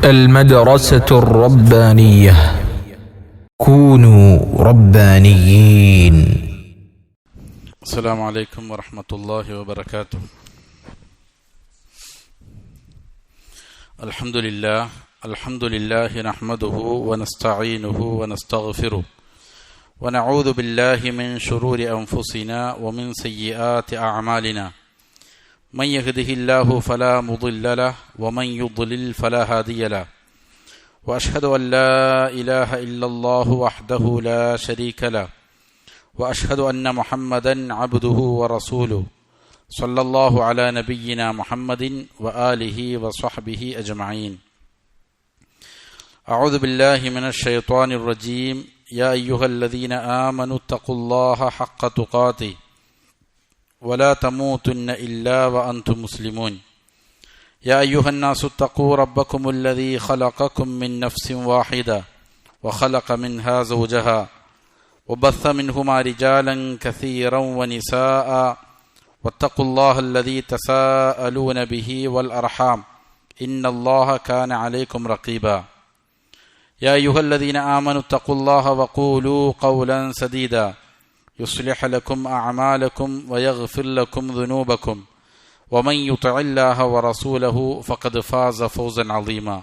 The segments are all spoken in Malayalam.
المدرسة الربانية كونوا ربانيين. السلام عليكم ورحمة الله وبركاته. الحمد لله نحمده ونستعينه ونستغفره ونعوذ بالله من شرور أنفسنا ومن سيئات أعمالنا. من يهده الله فلا مضل له ومن يضلل فلا هادي له. وأشهد أن لا إله إلا الله وحده لا شريك له. وأشهد أن محمدا عبده ورسوله صلى الله على نبينا محمد وآله وصحبه أجمعين. أعوذ بالله من الشيطان الرجيم. يا أيها الذين آمنوا اتقوا الله حق تقاته ولا تموتن إلا وأنتم مسلمون. يا أيها الناس اتقوا ربكم الذي خلقكم من نفس واحدة وخلق منها زوجها وبث منهما رجالا كثيرا ونساء واتقوا الله الذي تساءلون به والأرحام إن الله كان عليكم رقيبا. يا أيها الذين آمنوا اتقوا الله وقولوا قولا سديدا يصلح لكم أعمالكم ويغفر لكم ذنوبكم ومن يطع الله ورسوله فقد فاز فوزا عظيما.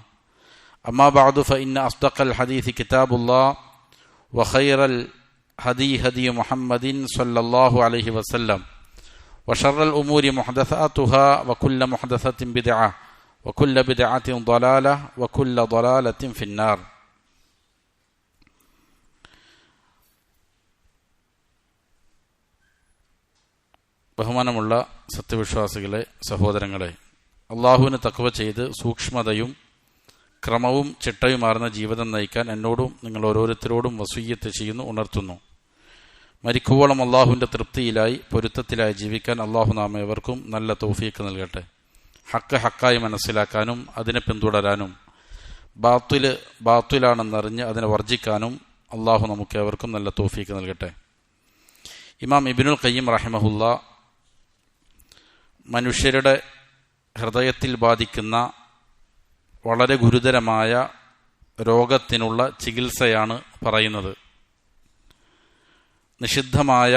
أما بعد فإن أصدق الحديث كتاب الله وخير الهدي هدي محمد صلى الله عليه وسلم وشر الأمور محدثاتها وكل محدثة بدعة وكل بدعة ضلالة وكل ضلالة في النار. ബഹുമാനമുള്ള സത്യവിശ്വാസികളെ, സഹോദരങ്ങളെ, അള്ളാഹുവിന് തഖ്വ ചെയ്ത് സൂക്ഷ്മതയും ക്രമവും ചിട്ടയുമാർന്ന ജീവിതം നയിക്കാൻ എന്നോടും നിങ്ങൾ ഓരോരുത്തരോടും വസിയ്യത്ത് ചെയ്യുന്നു, ഉണർത്തുന്നു. മരിക്കുവോളം അള്ളാഹുവിൻ്റെ തൃപ്തിയിലായി പൊരുത്തത്തിലായി ജീവിക്കാൻ അള്ളാഹു നാം ഏവർക്കും നല്ല തൗഫീക്ക് നൽകട്ടെ. ഹക്ക് ഹക്കായി മനസ്സിലാക്കാനും അതിനെ പിന്തുടരാനും ബാത്തിലാണെന്നറിഞ്ഞ് അതിനെ വർജിക്കാനും അള്ളാഹു നമുക്ക് ഏവർക്കും നല്ല തൗഫീക്ക് നൽകട്ടെ. ഇമാം ഇബ്നുൽ ഖയ്യിം റഹിമഹുല്ല മനുഷ്യരുടെ ഹൃദയത്തിൽ ബാധിക്കുന്ന വളരെ ഗുരുതരമായ രോഗത്തിനുള്ള ചികിത്സയാണ് പറയുന്നത്. നിഷിദ്ധമായ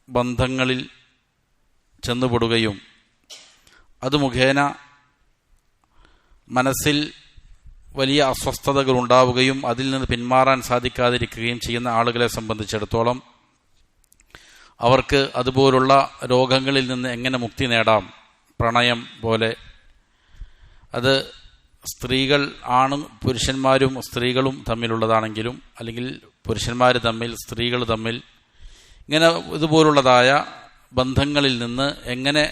ബന്ധങ്ങളിൽ ചെന്നുപെടുകയും അത് മുഖേന മനസ്സിൽ വലിയ അസ്വസ്ഥതകൾ ഉണ്ടാവുകയും അതിൽ നിന്ന് പിന്മാറാൻ സാധിക്കാതിരിക്കുകയും ചെയ്യുന്ന ആളുകളെ സംബന്ധിച്ചിടത്തോളം അവർക്ക് അതുപോലുള്ള രോഗങ്ങളിൽ നിന്ന് എങ്ങനെ മുക്തി നേടാം, പ്രണയം പോലെ, അത് സ്ത്രീകൾ പുരുഷന്മാരും സ്ത്രീകളും തമ്മിലുള്ളതാണെങ്കിലും അല്ലെങ്കിൽ പുരുഷന്മാർ തമ്മിൽ സ്ത്രീകൾ തമ്മിൽ ഇങ്ങനെ ഇതുപോലുള്ളതായ ബന്ധങ്ങളിൽ നിന്ന് എങ്ങനെ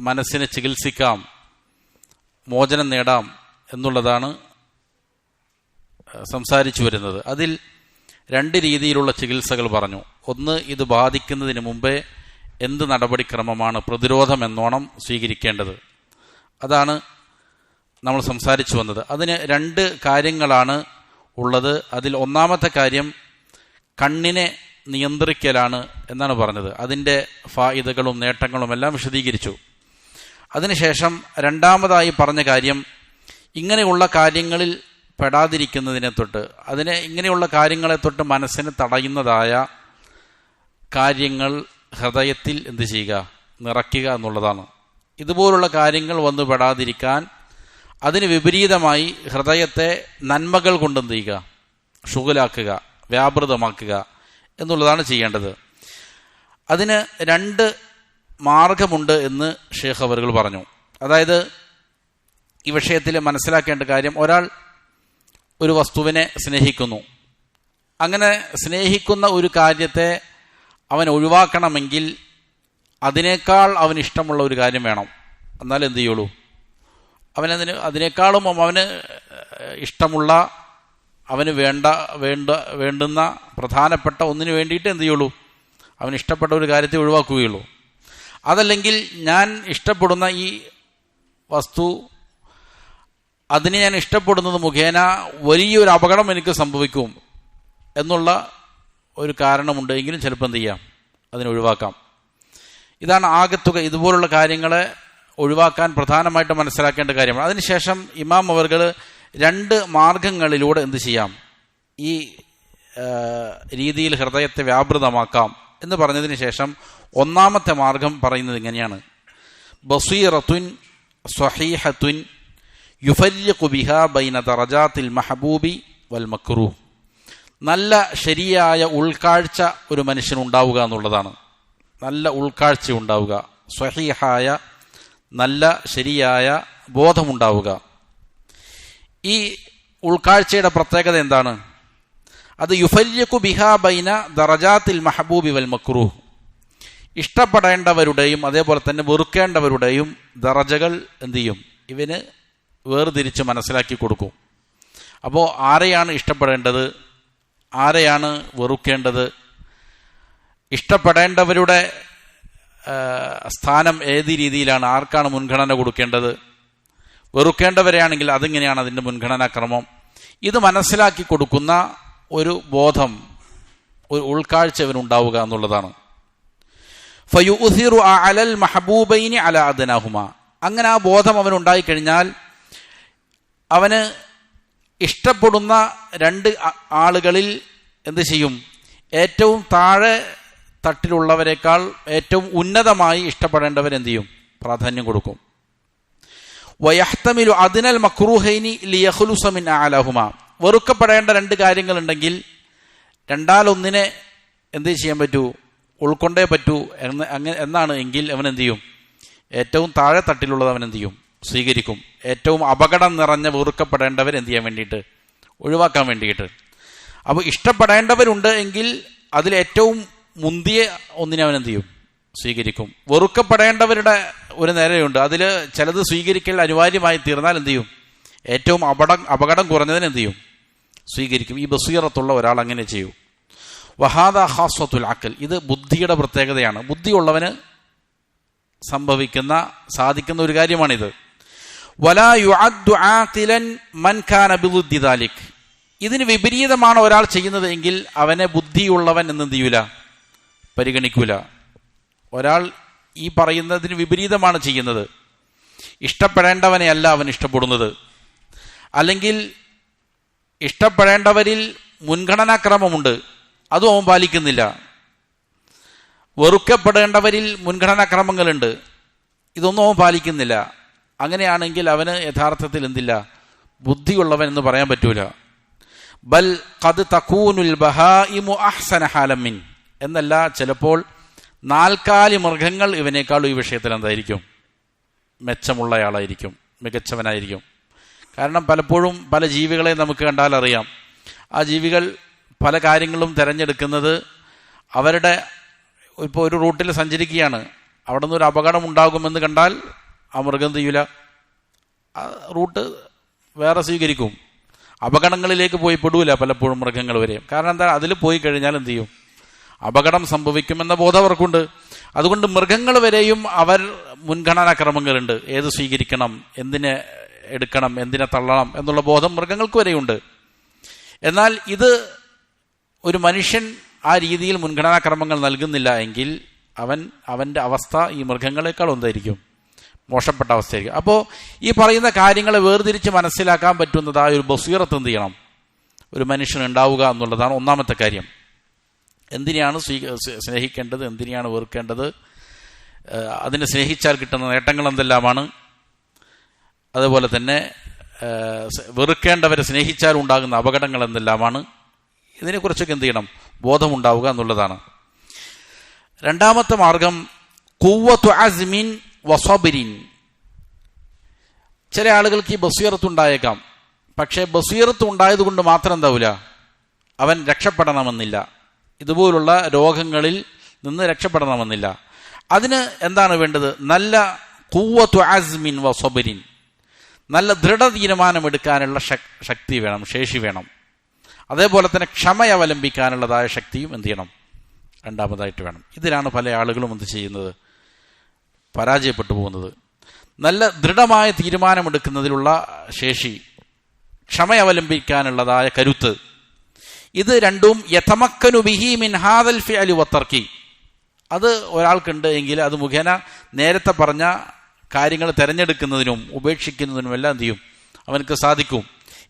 മനസ്സിനെ ചികിത്സിക്കാം, മോചനം നേടാം എന്നുള്ളതാണ് സംസാരിച്ചു വരുന്നത്. അതിൽ രണ്ട് രീതിയിലുള്ള ചികിത്സകൾ പറഞ്ഞു. ഒന്ന്, ഇത് ബാധിക്കുന്നതിന് മുമ്പേ എന്ത് നടപടിക്രമമാണ് പ്രതിരോധം എന്നോണം സ്വീകരിക്കേണ്ടത്, അതാണ് നമ്മൾ സംസാരിച്ചു വന്നത്. അതിന് രണ്ട് കാര്യങ്ങളാണ് ഉള്ളത്. അതിൽ ഒന്നാമത്തെ കാര്യം കണ്ണിനെ നിയന്ത്രിക്കലാണ് എന്നാണ് പറഞ്ഞത്. അതിൻ്റെ ഫായിദകളും നേട്ടങ്ങളും എല്ലാം വിശദീകരിച്ചു. അതിനുശേഷം രണ്ടാമതായി പറഞ്ഞ കാര്യം ഇങ്ങനെയുള്ള കാര്യങ്ങളിൽ പെടാതിരിക്കുന്നതിനെ തൊട്ട് ഇങ്ങനെയുള്ള കാര്യങ്ങളെ തൊട്ട് മനസ്സിനെ തടയുന്നതായ കാര്യങ്ങൾ ഹൃദയത്തിൽ എന്ത് ചെയ്യുക, നിറയ്ക്കുക എന്നുള്ളതാണ്. ഇതുപോലുള്ള കാര്യങ്ങൾ വന്നു പെടാതിരിക്കാൻ അതിന് വിപരീതമായി ഹൃദയത്തെ നന്മകൾ കൊണ്ട് എന്ത് ചെയ്യുക, ഷുഗലാക്കുക, വ്യാപൃതമാക്കുക എന്നുള്ളതാണ് ചെയ്യേണ്ടത്. അതിന് രണ്ട് മാർഗമുണ്ട് എന്ന് ഷേഖ് അവറുകൾ പറഞ്ഞു. അതായത് ഈ വിഷയത്തിൽ മനസ്സിലാക്കേണ്ട കാര്യം, ഒരാൾ ഒരു വസ്തുവിനെ സ്നേഹിക്കുന്നു. അങ്ങനെ സ്നേഹിക്കുന്ന ഒരു കാര്യത്തെ അവൻ ഒഴിവാക്കണമെങ്കിൽ അതിനേക്കാൾ അവന് ഇഷ്ടമുള്ള ഒരു കാര്യം വേണം. എന്നാലും എന്ത് ചെയ്യുള്ളൂ, അതിനേക്കാളും അവന് ഇഷ്ടമുള്ള, അവന് വേണ്ടുന്ന പ്രധാനപ്പെട്ട ഒന്നിനു വേണ്ടിയിട്ട് എന്ത് ചെയ്യുള്ളൂ, അവന് ഇഷ്ടപ്പെട്ട ഒരു കാര്യത്തെ ഒഴിവാക്കുകയുള്ളൂ. അതല്ലെങ്കിൽ ഞാൻ ഇഷ്ടപ്പെടുന്ന ഈ വസ്തു, അതിനെ ഞാൻ ഇഷ്ടപ്പെടുന്നത് മുഖേന വലിയൊരു അപകടം എനിക്ക് സംഭവിക്കും എന്നുള്ള ഒരു കാരണമുണ്ട് എങ്കിലും ചിലപ്പോൾ എന്ത് ചെയ്യാം, അതിനെ ഒഴിവാക്കാം. ഇതാണ് ആകത്തുക ഇതുപോലുള്ള കാര്യങ്ങളെ ഒഴിവാക്കാൻ പ്രധാനമായിട്ട് മനസ്സിലാക്കേണ്ട കാര്യമാണ്. അതിനുശേഷം ഇമാം അവർകൾ രണ്ട് മാർഗങ്ങളിലൂടെ എന്ത് ചെയ്യാം, ഈ രീതിയിൽ ഹൃദയത്തെ വ്യാപൃതമാക്കാം എന്ന് പറഞ്ഞതിന് ശേഷം ഒന്നാമത്തെ മാർഗം പറയുന്നത് ഇങ്ങനെയാണ്: ബസീറത്തുൻ സ്വഹീഹത്തുൻ യുഫരിഖു ബിഹാ ബൈന ദറജാത്തിൽ മഹബൂബി വൽ മക്റൂഹ്. നല്ല ശരിയായ ഉൾക്കാഴ്ച ഒരു മനുഷ്യനുണ്ടാവുക എന്നുള്ളതാണ്. നല്ല ഉൾക്കാഴ്ച ഉണ്ടാവുക, സ്വഹീഹായ നല്ല ശരിയായ ബോധമുണ്ടാവുക. ഈ ഉൾക്കാഴ്ചയുടെ പ്രത്യേകത എന്താണ്? അത് യുഫരിഖു ബിഹാ ബൈന ദറജാത്തിൽ മഹബൂബി വൽ മക്റൂഹ്. ഇഷ്ടപ്പെടേണ്ടവരുടെയും അതേപോലെ തന്നെ വെറുക്കേണ്ടവരുടെയും ദറജകൾ എന്ത് ചെയ്യും? ഇവന് വേർതിരിച്ച് മനസ്സിലാക്കി കൊടുക്കും. അപ്പോൾ ആരെയാണ് ഇഷ്ടപ്പെടേണ്ടത്, ആരെയാണ് വെറുക്കേണ്ടത്, ഇഷ്ടപ്പെടേണ്ടവരുടെ സ്ഥാനം ഏത് രീതിയിലാണ്, ആർക്കാണ് മുൻഗണന കൊടുക്കേണ്ടത്, വെറുക്കേണ്ടവരെയാണെങ്കിൽ അതെങ്ങനെയാണ് അതിൻ്റെ മുൻഗണനാക്രമം, ഇത് മനസ്സിലാക്കി കൊടുക്കുന്ന ഒരു ബോധം, ഒരു ഉൾക്കാഴ്ച ഇവനുണ്ടാവുക എന്നുള്ളതാണ്. ഫയുഉസിറു അലൽ മഹബൂബൈനി അല അദ്നാഹുമ. അങ്ങനെ ആ ബോധം അവനുണ്ടായിക്കഴിഞ്ഞാൽ അവന് ഇഷ്ടപ്പെടുന്ന രണ്ട് ആളുകളിൽ എന്ത് ചെയ്യും? ഏറ്റവും താഴെ തട്ടിലുള്ളവരെക്കാൾ ഏറ്റവും ഉന്നതമായി ഇഷ്ടപ്പെടേണ്ടവരെന്ത് ചെയ്യും? പ്രാധാന്യം കൊടുക്കും. വയഹ്തമിലു അദ്നൽ മക്റൂഹൈനി ലിയഖ്ലുസ മിൻ അഅലഹുമ. വെറുക്കപ്പെടേണ്ട രണ്ട് കാര്യങ്ങളുണ്ടെങ്കിൽ രണ്ടാലൊന്നിനെ എന്ത് ചെയ്യാൻ പറ്റൂ? ഉൾക്കൊണ്ടേ പറ്റൂ എന്നാണ് എങ്കിൽ അവൻ എന്ത് ചെയ്യും? ഏറ്റവും താഴെ തട്ടിലുള്ളത് അവൻ എന്ത് ചെയ്യും? സ്വീകരിക്കും. ഏറ്റവും അപകടം നിറഞ്ഞ വെറുക്കപ്പെടേണ്ടവർ എന്ത് ചെയ്യാൻ വേണ്ടിയിട്ട്? ഒഴിവാക്കാൻ വേണ്ടിയിട്ട്. അപ്പോൾ ഇഷ്ടപ്പെടേണ്ടവരുണ്ട് എങ്കിൽ അതിലേറ്റവും മുന്തിയ ഒന്നിനെ അവൻ എന്ത് ചെയ്യും? സ്വീകരിക്കും. വെറുക്കപ്പെടേണ്ടവരുടെ ഒരു നിരയുണ്ട്, അതിൽ ചിലത് സ്വീകരിക്കൽ അനിവാര്യമായി തീർന്നാൽ എന്ത് ചെയ്യും? ഏറ്റവും അപകടം കുറഞ്ഞതിന് എന്ത് ചെയ്യും? സ്വീകരിക്കും. ഈ ബസീറത്തുള്ള ഒരാൾ അങ്ങനെ ചെയ്യൂ. വഹാദ ഖാസ്വത്തുൽ അഖൽ. ഇത് ബുദ്ധിയുടെ പ്രത്യേകതയാണ്. ബുദ്ധിയുള്ളവന് സാധിക്കുന്ന ഒരു കാര്യമാണിത്. വലാ യുഅദ്ദു ആഖിലൻ മൻ കാന ബിളുദ്ദി ദാലിക്. ഇതിന് വിപരീതമാണ് ഒരാൾ ചെയ്യുന്നത് എങ്കിൽ അവനെ ബുദ്ധിയുള്ളവൻ എന്ന് എന്ത് ചെയ്യൂല? പരിഗണിക്കൂല. ഒരാൾ ഈ പറയുന്നതിന് വിപരീതമാണ് ചെയ്യുന്നത്, ഇഷ്ടപ്പെടേണ്ടവനെയല്ല അവൻ ഇഷ്ടപ്പെടുന്നത്, അല്ലെങ്കിൽ ഇഷ്ടപ്പെടേണ്ടവരിൽ മുൻഗണനാക്രമമുണ്ട്, അതും അവൻ പാലിക്കുന്നില്ല, വെറുക്കപ്പെടേണ്ടവരിൽ മുൻഗണനാക്രമങ്ങളുണ്ട്, ഇതൊന്നും അവൻ പാലിക്കുന്നില്ല, അങ്ങനെയാണെങ്കിൽ അവന് യഥാർത്ഥത്തിൽ എന്തില്ല? ബുദ്ധിയുള്ളവൻ എന്ന് പറയാൻ പറ്റൂല. ബൽ ഖദ് തകൂനുൽ ബഹായിമു അഹ്സന ഹാലമിൻ എന്നല്ല, ചിലപ്പോൾ നാൽക്കാലി മൃഗങ്ങൾ ഇവനേക്കാളും ഈ വിഷയത്തിൽ എന്തായിരിക്കും? മെച്ചമുള്ളയാളായിരിക്കും, മികച്ചവനായിരിക്കും. കാരണം പലപ്പോഴും പല ജീവികളെ നമുക്ക് കണ്ടാൽ അറിയാം, ആ ജീവികൾ പല കാര്യങ്ങളും തിരഞ്ഞെടുക്കുന്നത് അവരുടെ ഇപ്പോൾ ഒരു റൂട്ടിൽ സഞ്ചരിക്കുകയാണ്, അവിടെ നിന്ന് ഒരു അപകടം ഉണ്ടാകുമെന്ന് കണ്ടാൽ ആ മൃഗം ചെയ്യൂല, ആ റൂട്ട് വേറെ സ്വീകരിക്കും. അപകടങ്ങളിലേക്ക് പോയി പെടൂല പലപ്പോഴും മൃഗങ്ങൾ വരെ. കാരണം എന്താ? അതിൽ പോയി കഴിഞ്ഞാൽ എന്ത് ചെയ്യും? അപകടം സംഭവിക്കുമെന്ന ബോധം അവർക്കുണ്ട്. അതുകൊണ്ട് മൃഗങ്ങൾ വരെയും അവർ മുൻഗണനാക്രമങ്ങളുണ്ട്, ഏത് സ്വീകരിക്കണം, എന്തിനെ എടുക്കണം, എന്തിനെ തള്ളണം എന്നുള്ള ബോധം മൃഗങ്ങൾക്ക് വരെയുണ്ട്. എന്നാൽ ഇത് ഒരു മനുഷ്യൻ ആ രീതിയിൽ മുൻഗണനാക്രമങ്ങൾ നൽകുന്നില്ല എങ്കിൽ അവൻ്റെ അവസ്ഥ ഈ മൃഗങ്ങളെക്കാൾ എന്തായിരിക്കും? മോശപ്പെട്ട അവസ്ഥയായിരിക്കും. അപ്പോൾ ഈ പറയുന്ന കാര്യങ്ങളെ വേർതിരിച്ച് മനസ്സിലാക്കാൻ പറ്റുന്നതായ ഒരു ബസീറത്ത് എന്ത് ചെയ്യണം? ഒരു മനുഷ്യന് ഉണ്ടാവുക എന്നുള്ളതാണ് ഒന്നാമത്തെ കാര്യം. എന്തിനെയാണ് സ്നേഹിക്കേണ്ടത്, എന്തിനെയാണ് വെറുക്കേണ്ടത്, അതിനെ സ്നേഹിച്ചാൽ കിട്ടുന്ന നേട്ടങ്ങൾ എന്തെല്ലാമാണ്, അതുപോലെ തന്നെ വെറുക്കേണ്ടവരെ സ്നേഹിച്ചാൽ ഉണ്ടാകുന്ന അപകടങ്ങൾ എന്തെല്ലാമാണ്, ഇതിനെക്കുറിച്ചൊക്കെ എന്ത് ചെയ്യണം? ബോധമുണ്ടാവുക എന്നുള്ളതാണ്. രണ്ടാമത്തെ മാർഗം ഖുവ്വത്തു അസ്മിൻ വസബ്രിൻ. ചില ആളുകൾക്ക് ഈ ബസീറത്ത് ഉണ്ടായേക്കാം, പക്ഷേ ബസീറത്ത് ഉണ്ടായത് കൊണ്ട് മാത്രം എന്താവില്ല, അവൻ രക്ഷപ്പെടണമെന്നില്ല, ഇതുപോലുള്ള രോഗങ്ങളിൽ നിന്ന് രക്ഷപ്പെടണമെന്നില്ല. അതിന് എന്താണ് വേണ്ടത്? നല്ല ഖുവ്വത്തു അസ്മിൻ വസബ്രിൻ, നല്ല ദൃഢ തീരുമാനമെടുക്കാനുള്ള ശക്തി വേണം, ശേഷി വേണം. അതേപോലെ തന്നെ ക്ഷമയവലംബിക്കാനുള്ളതായ ശക്തിയും എന്ത് ചെയ്യണം? രണ്ടാമതായിട്ട് വേണം. ഇതിലാണ് പല ആളുകളും എന്ത് ചെയ്യുന്നത്? പരാജയപ്പെട്ടു പോകുന്നത്. നല്ല ദൃഢമായ തീരുമാനമെടുക്കുന്നതിലുള്ള ശേഷി, ക്ഷമയവലംബിക്കാനുള്ളതായ കരുത്ത്, ഇത് രണ്ടും യതമക്കനു ബിഹി മിൻ ഹാദൽ ഫിഅലി വതർക്കി, അത് ഒരാൾക്കുണ്ട് എങ്കിൽ അത് മുഖേന നേരത്തെ പറഞ്ഞ കാര്യങ്ങൾ തിരഞ്ഞെടുക്കുന്നതിനും ഉപേക്ഷിക്കുന്നതിനുമെല്ലാം എന്ത് ചെയ്യും? അവനക്ക് സാധിക്കും.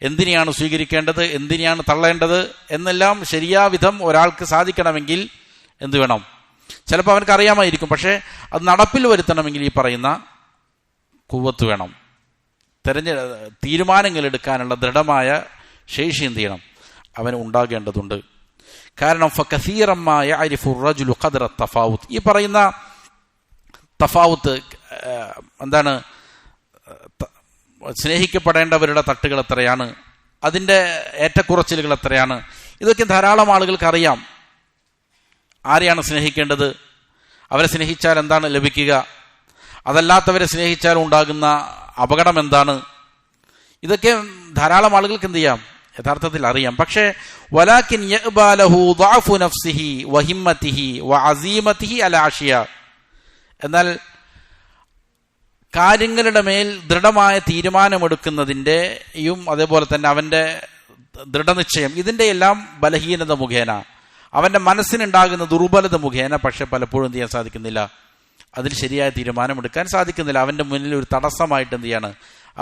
എന്തിനെയാണ് സ്വീകരിക്കേണ്ടത്, എന്തിനെയാണ് തള്ളേണ്ടത് എന്നെല്ലാം ശരിയാവിധം ഒരാൾക്ക് സാധിക്കണമെങ്കിൽ എന്ത് വേണം? ചിലപ്പോൾ അവനക്ക് അറിയാമായിരിക്കും, പക്ഷേ അത് നടപ്പിൽ വരുത്തണമെങ്കിൽ ഈ പറയുന്ന ഖുവ്വത്ത് വേണം. തീരുമാനങ്ങൾ എടുക്കാനുള്ള ദൃഢമായ ശേഷി എന്ത് ചെയ്യണം? അവന് ഉണ്ടാകേണ്ടതുണ്ട്. കാരണം ഈ പറയുന്ന തഫാവുത്ത് എന്താണ്? സ്നേഹിക്കപ്പെടേണ്ടവരുടെ തട്ടുകൾ എത്രയാണ്, അതിൻ്റെ ഏറ്റക്കുറച്ചിലുകൾ എത്രയാണ്, ഇതൊക്കെ ധാരാളം ആളുകൾക്ക് അറിയാം. ആരെയാണ് സ്നേഹിക്കേണ്ടത്, അവരെ സ്നേഹിച്ചാൽ എന്താണ് ലഭിക്കുക, അതല്ലാത്തവരെ സ്നേഹിച്ചാൽ ഉണ്ടാകുന്ന അപകടം എന്താണ്, ഇതൊക്കെ ധാരാളം ആളുകൾക്ക് എന്ത് ചെയ്യാം? യഥാർത്ഥത്തിൽ അറിയാം. പക്ഷേ വലാകിൻ യഅ്ബാലഹു ദഅഫു നഫ്സിഹി വഹിമ്മതിഹി വഅസീമതിഹി അലാ അഷിയ, എന്നാൽ കാര്യങ്ങളുടെ മേൽ ദൃഢമായ തീരുമാനമെടുക്കുന്നതിൻ്റെയും അതേപോലെ തന്നെ അവൻ്റെ ദൃഢനിശ്ചയം, ഇതിൻ്റെ എല്ലാം ബലഹീനത മുഖേന, അവൻ്റെ മനസ്സിനുണ്ടാകുന്ന ദുർബലത മുഖേന പക്ഷെ പലപ്പോഴും എന്ത് ചെയ്യാൻ സാധിക്കുന്നില്ല? അതിൽ ശരിയായ തീരുമാനമെടുക്കാൻ സാധിക്കുന്നില്ല. അവൻ്റെ മുന്നിൽ ഒരു തടസ്സമായിട്ട് എന്ത് ചെയ്യാണ്?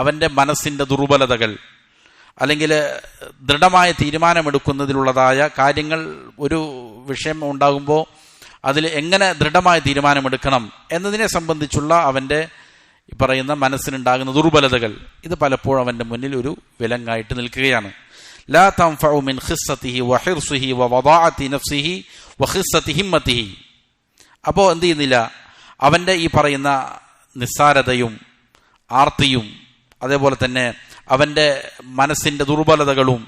അവൻ്റെ മനസ്സിൻ്റെ ദുർബലതകൾ, അല്ലെങ്കിൽ ദൃഢമായ തീരുമാനമെടുക്കുന്നതിലുള്ളതായ കാര്യങ്ങൾ, ഒരു വിഷയം ഉണ്ടാകുമ്പോൾ അതിൽ എങ്ങനെ ദൃഢമായ തീരുമാനമെടുക്കണം എന്നതിനെ സംബന്ധിച്ചുള്ള അവൻ്റെ പറയുന്ന മനസ്സിനുണ്ടാകുന്ന ദുർബലതകൾ, ഇത് പലപ്പോഴും അവൻ്റെ മുന്നിൽ ഒരു വിലങ്ങായിട്ട് നിൽക്കുകയാണ്. ലാ തൻഫഉ മിൻ ഖിസ്സതിഹി വഹിർസിഹി വവദാഅതി നഫ്സിഹി വഖിസ്സതി ഹിമ്മതിഹി. അപ്പോൾ എന്ത് ചെയ്യുന്നില്ല? അവൻ്റെ ഈ പറയുന്ന നിസ്സാരതയും ആർത്തിയും അതേപോലെ തന്നെ അവൻ്റെ മനസ്സിൻ്റെ ദുർബലതകളും,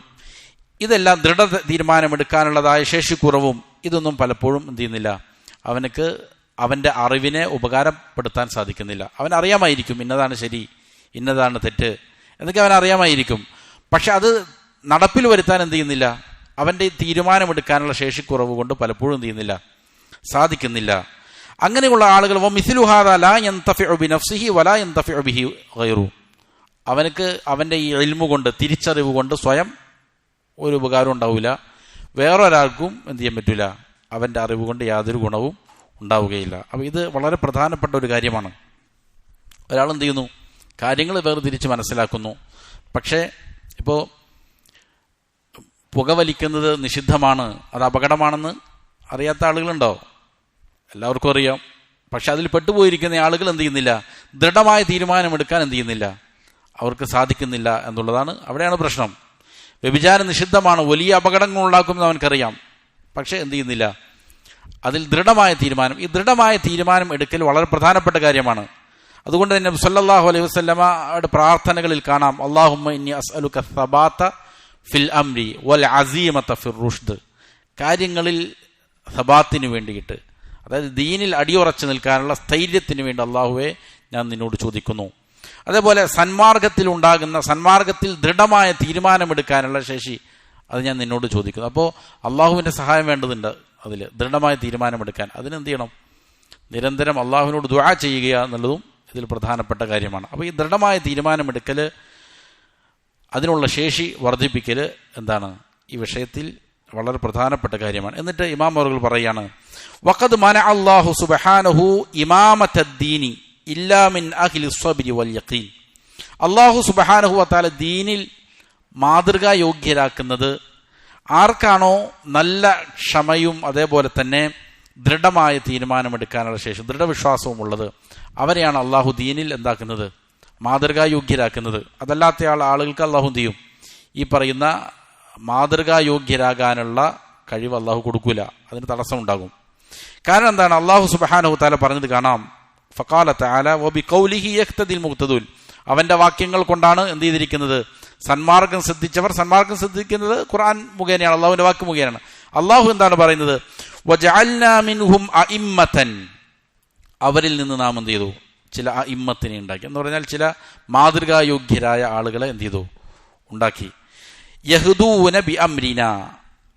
ഇതെല്ലാം ദൃഢ തീരുമാനമെടുക്കാനുള്ളതായ ശേഷിക്കുറവും, ഇതൊന്നും പലപ്പോഴും എന്ത് ചെയ്യുന്നില്ല? അവനക്ക് അവൻ്റെ അറിവിനെ ഉപകാരപ്പെടുത്താൻ സാധിക്കുന്നില്ല. അവനറിയാമായിരിക്കും ഇന്നതാണ് ശരി, ഇന്നതാണ് തെറ്റ് എന്നൊക്കെ അവനറിയാമായിരിക്കും. പക്ഷെ അത് നടപ്പിൽ വരുത്താൻ എന്ത് ചെയ്യുന്നില്ല? അവൻ്റെ തീരുമാനമെടുക്കാനുള്ള ശേഷിക്കുറവ് കൊണ്ട് പലപ്പോഴും എന്ത് ചെയ്യുന്നില്ല? സാധിക്കുന്നില്ല. അങ്ങനെയുള്ള ആളുകൾ അവനക്ക് അവൻ്റെ ഈ ഇൽമു കൊണ്ട്, തിരിച്ചറിവ് കൊണ്ട് സ്വയം ഒരു ഉപകാരം ഉണ്ടാവില്ല. വേറൊരാൾക്കും എന്ത് ചെയ്യാൻ പറ്റില്ല? അവൻ്റെ അറിവ് കൊണ്ട് യാതൊരു ഗുണവും ഉണ്ടാവുകയില്ല. അപ്പോൾ ഇത് വളരെ പ്രധാനപ്പെട്ട ഒരു കാര്യമാണ്. ഒരാൾ എന്ത് ചെയ്യുന്നു? കാര്യങ്ങൾ വേർതിരിച്ച് മനസ്സിലാക്കുന്നു. പക്ഷേ ഇപ്പോൾ പുകവലിക്കുന്നത് നിഷിദ്ധമാണ്, അത് അപകടമാണെന്ന് അറിയാത്ത ആളുകളുണ്ടോ? എല്ലാവർക്കും അറിയാം. പക്ഷെ അതിൽ പെട്ടുപോയിരിക്കുന്ന ആളുകൾ എന്ത് ചെയ്യുന്നില്ല? ദൃഢമായ തീരുമാനമെടുക്കാൻ എന്ത് ചെയ്യുന്നില്ല? അവർക്ക് സാധിക്കുന്നില്ല എന്നുള്ളതാണ്. അവിടെയാണ് പ്രശ്നം. വ്യഭിചാരം നിഷിദ്ധമാണ്, വലിയ അപകടങ്ങൾ ഉണ്ടാക്കുമെന്ന് അവനക്കറിയാം. പക്ഷെ എന്ത് ചെയ്യുന്നില്ല? അതിൽ ദൃഢമായ തീരുമാനം, ഈ ദൃഢമായ തീരുമാനം എടുക്കൽ വളരെ പ്രധാനപ്പെട്ട കാര്യമാണ്. അതുകൊണ്ട് തന്നെ സല്ലല്ലാഹു അലൈഹി വസല്ലമയുടെ പ്രാർത്ഥനകളിൽ കാണാം, അല്ലാഹുമ്മ ഇന്നി അസ്അലുക സബാത ഫിൽ അംരി വൽ അസീമത ഫിർ റുഷ്ദ്. കാര്യങ്ങളിൽ സബാത്തിന് വേണ്ടിയിട്ട്, അതായത് ദീനിൽ അടിയുറച്ചു നിൽക്കാനുള്ള സ്ഥൈര്യത്തിന് വേണ്ടി അള്ളാഹുവെ ഞാൻ നിന്നോട് ചോദിക്കുന്നു. അതേപോലെ സന്മാർഗത്തിൽ ദൃഢമായ തീരുമാനമെടുക്കാനുള്ള ശേഷി, അത് ഞാൻ നിന്നോട് ചോദിക്കുന്നു. അപ്പോൾ അള്ളാഹുവിൻ്റെ സഹായം വേണ്ടതുണ്ട്. അതിൽ ദൃഢമായ തീരുമാനമെടുക്കാൻ അതിനെന്ത് ചെയ്യണം? നിരന്തരം അള്ളാഹുവിനോട് ദുആ ചെയ്യുക എന്നുള്ളതും ഇതിൽ പ്രധാനപ്പെട്ട കാര്യമാണ്. അപ്പോൾ ഈ ദൃഢമായ തീരുമാനമെടുക്കൽ, അതിനുള്ള ശേഷി വർദ്ധിപ്പിക്കൽ എന്താണ്? ഈ വിഷയത്തിൽ വളരെ പ്രധാനപ്പെട്ട കാര്യമാണ്. എന്നിട്ട് ഇമാം അവറുകൾ പറയാണ്, വഖദ് മനഅ അല്ലാഹു സുബ്ഹാനഹു ഇമാമത്തദ്ദീനി ഇല്ലാ മിൻ അഹ്ലി സ്വബ്രി വൽ യഖീൻ. അല്ലാഹു സുബ്ഹാനഹു വതആല ദീനിൽ മാതൃകാ യോഗ്യരാക്കുന്നത് ആർക്കാണോ നല്ല ക്ഷമയും അതേപോലെ തന്നെ ദൃഢമായ തീരുമാനമെടുക്കാനുള്ള ശേഷം, ദൃഢവിശ്വാസവും ഉള്ളത്, അവരെയാണ് അള്ളാഹു ദീനിൽ എന്താക്കുന്നത്? മാതൃകാ യോഗ്യരാക്കുന്നത്. അതല്ലാത്ത ആളുകൾക്ക് അള്ളാഹു എന്ത് ചെയ്യും? ഈ പറയുന്ന മാതൃകാ യോഗ്യരാകാനുള്ള കഴിവ് അള്ളാഹു കൊടുക്കൂല, അതിന് തടസ്സം ഉണ്ടാകും. കാരണം എന്താണ്? അള്ളാഹു സുബ്ഹാനഹു തആല പറഞ്ഞത് കാണാം, ഫഖാല തആല വബിഖൗലിഹി യഖ്തദിൽ മുഖ്തദൂൽ. അവന്റെ വാക്യങ്ങൾ കൊണ്ടാണ് എന്ത് ചെയ്തിരിക്കുന്നത്? സന്മാർഗം ശ്രദ്ധിച്ചവർ സന്മാർഗം ശ്രദ്ധിക്കുന്നത് ഖുർആൻ മുഖേനയാണ്, അള്ളാഹുവിന്റെ വാക്ക് മുഖേനയാണ്. അള്ളാഹു എന്താണ് പറയുന്നത്? വജഅൽനാ മിൻഹും അഇമ്മതൻ. അവരിൽ നിന്ന് നാം എന്ത് ചെയ്തു? ചില അഇമ്മത്തിനെ ഉണ്ടാക്കി. എന്ന് പറഞ്ഞാൽ ചില മാതൃകായോഗ്യരായ ആളുകളെ എന്ത് ചെയ്തു? ഉണ്ടാക്കി. യഹ്ദൂന ബി അംരിന.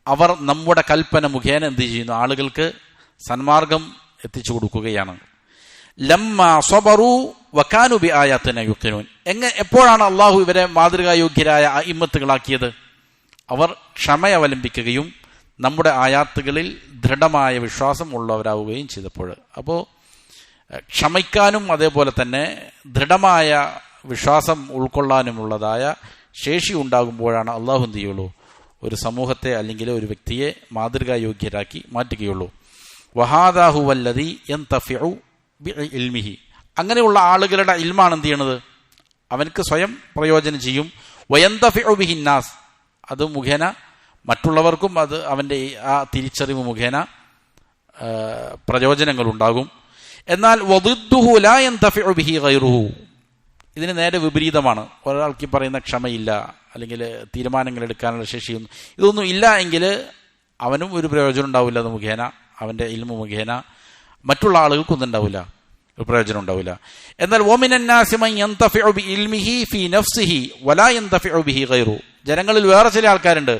അവർ നമ്മുടെ കൽപ്പന മുഖേന എന്ത് ചെയ്യുന്നു? ആളുകൾക്ക് സന്മാർഗം എത്തിച്ചു കൊടുക്കുകയാണ്. ലമ്മ സ്വബറു വകാനു ബി ആയാതിന യുഖിനൂൻ. എപ്പോഴാണ് അള്ളാഹു ഇവരെ മാതൃകായോഗ്യരായ അഇമ്മത്തുകളാക്കിയത്? അവർ ക്ഷമ അവലംബിക്കുകയും നമ്മുടെ ആയാത്തുകളിൽ ദൃഢമായ വിശ്വാസം ഉള്ളവരാവുകയും ചെയ്തപ്പോൾ. അപ്പോൾ ക്ഷമിക്കാനും അതേപോലെ തന്നെ ദൃഢമായ വിശ്വാസം ഉൾക്കൊള്ളാനുമുള്ളതായ ശേഷി ഉണ്ടാകുമ്പോഴാണ് അള്ളാഹു എന്ത് ചെയ്യുള്ളൂ, ഒരു സമൂഹത്തെ അല്ലെങ്കിൽ ഒരു വ്യക്തിയെ മാതൃകായോഗ്യരാക്കി മാറ്റുകയുള്ളൂ. വഹാദാഹു വല്ലദീ യന്തഫിഉ ബിഇൽമിഹി, അങ്ങനെയുള്ള ആളുകളുടെ ഇൽമാണ് എന്ത് ചെയ്യണത്, അവനക്ക് സ്വയം പ്രയോജനം ചെയ്യും. വയന്തഫിഉ ബിഹിന്നാസ്, അത് മുഖേന മറ്റുള്ളവർക്കും അത് അവൻ്റെ ആ തിരിച്ചറിവ് മുഖേന പ്രയോജനങ്ങൾ ഉണ്ടാകും. എന്നാൽ വദിദ്ദുഹു ലാ യന്തഫിഉ ബിഹി ഗൈറുഹു, ഇതിന് നേരെ വിപരീതമാണ്. ഒരാൾക്ക് പറയുന്ന ക്ഷമയില്ല, അല്ലെങ്കിൽ തീരുമാനങ്ങൾ എടുക്കാനുള്ള ശേഷിയൊന്നും ഇതൊന്നും ഇല്ല എങ്കിൽ അവനും ഒരു പ്രയോജനം ഉണ്ടാവില്ല. അത് മുഖേന അവൻ്റെ ഇൽമു മുഖേന മറ്റുള്ള ആളുകൾക്കൊന്നും ഉണ്ടാവില്ല, ഒരു പ്രയോജനം ഉണ്ടാവില്ല. എന്നാൽ വമിനന്നാസി മൻ യന്തഫിഉ ബിഇൽമിഹി ഫീ നഫ്സിഹി വലാ യന്തഫിഉ ബിഹി ഗൈറുഹു, ജനങ്ങളിൽ വേറെ ചില ആൾക്കാരുണ്ട്,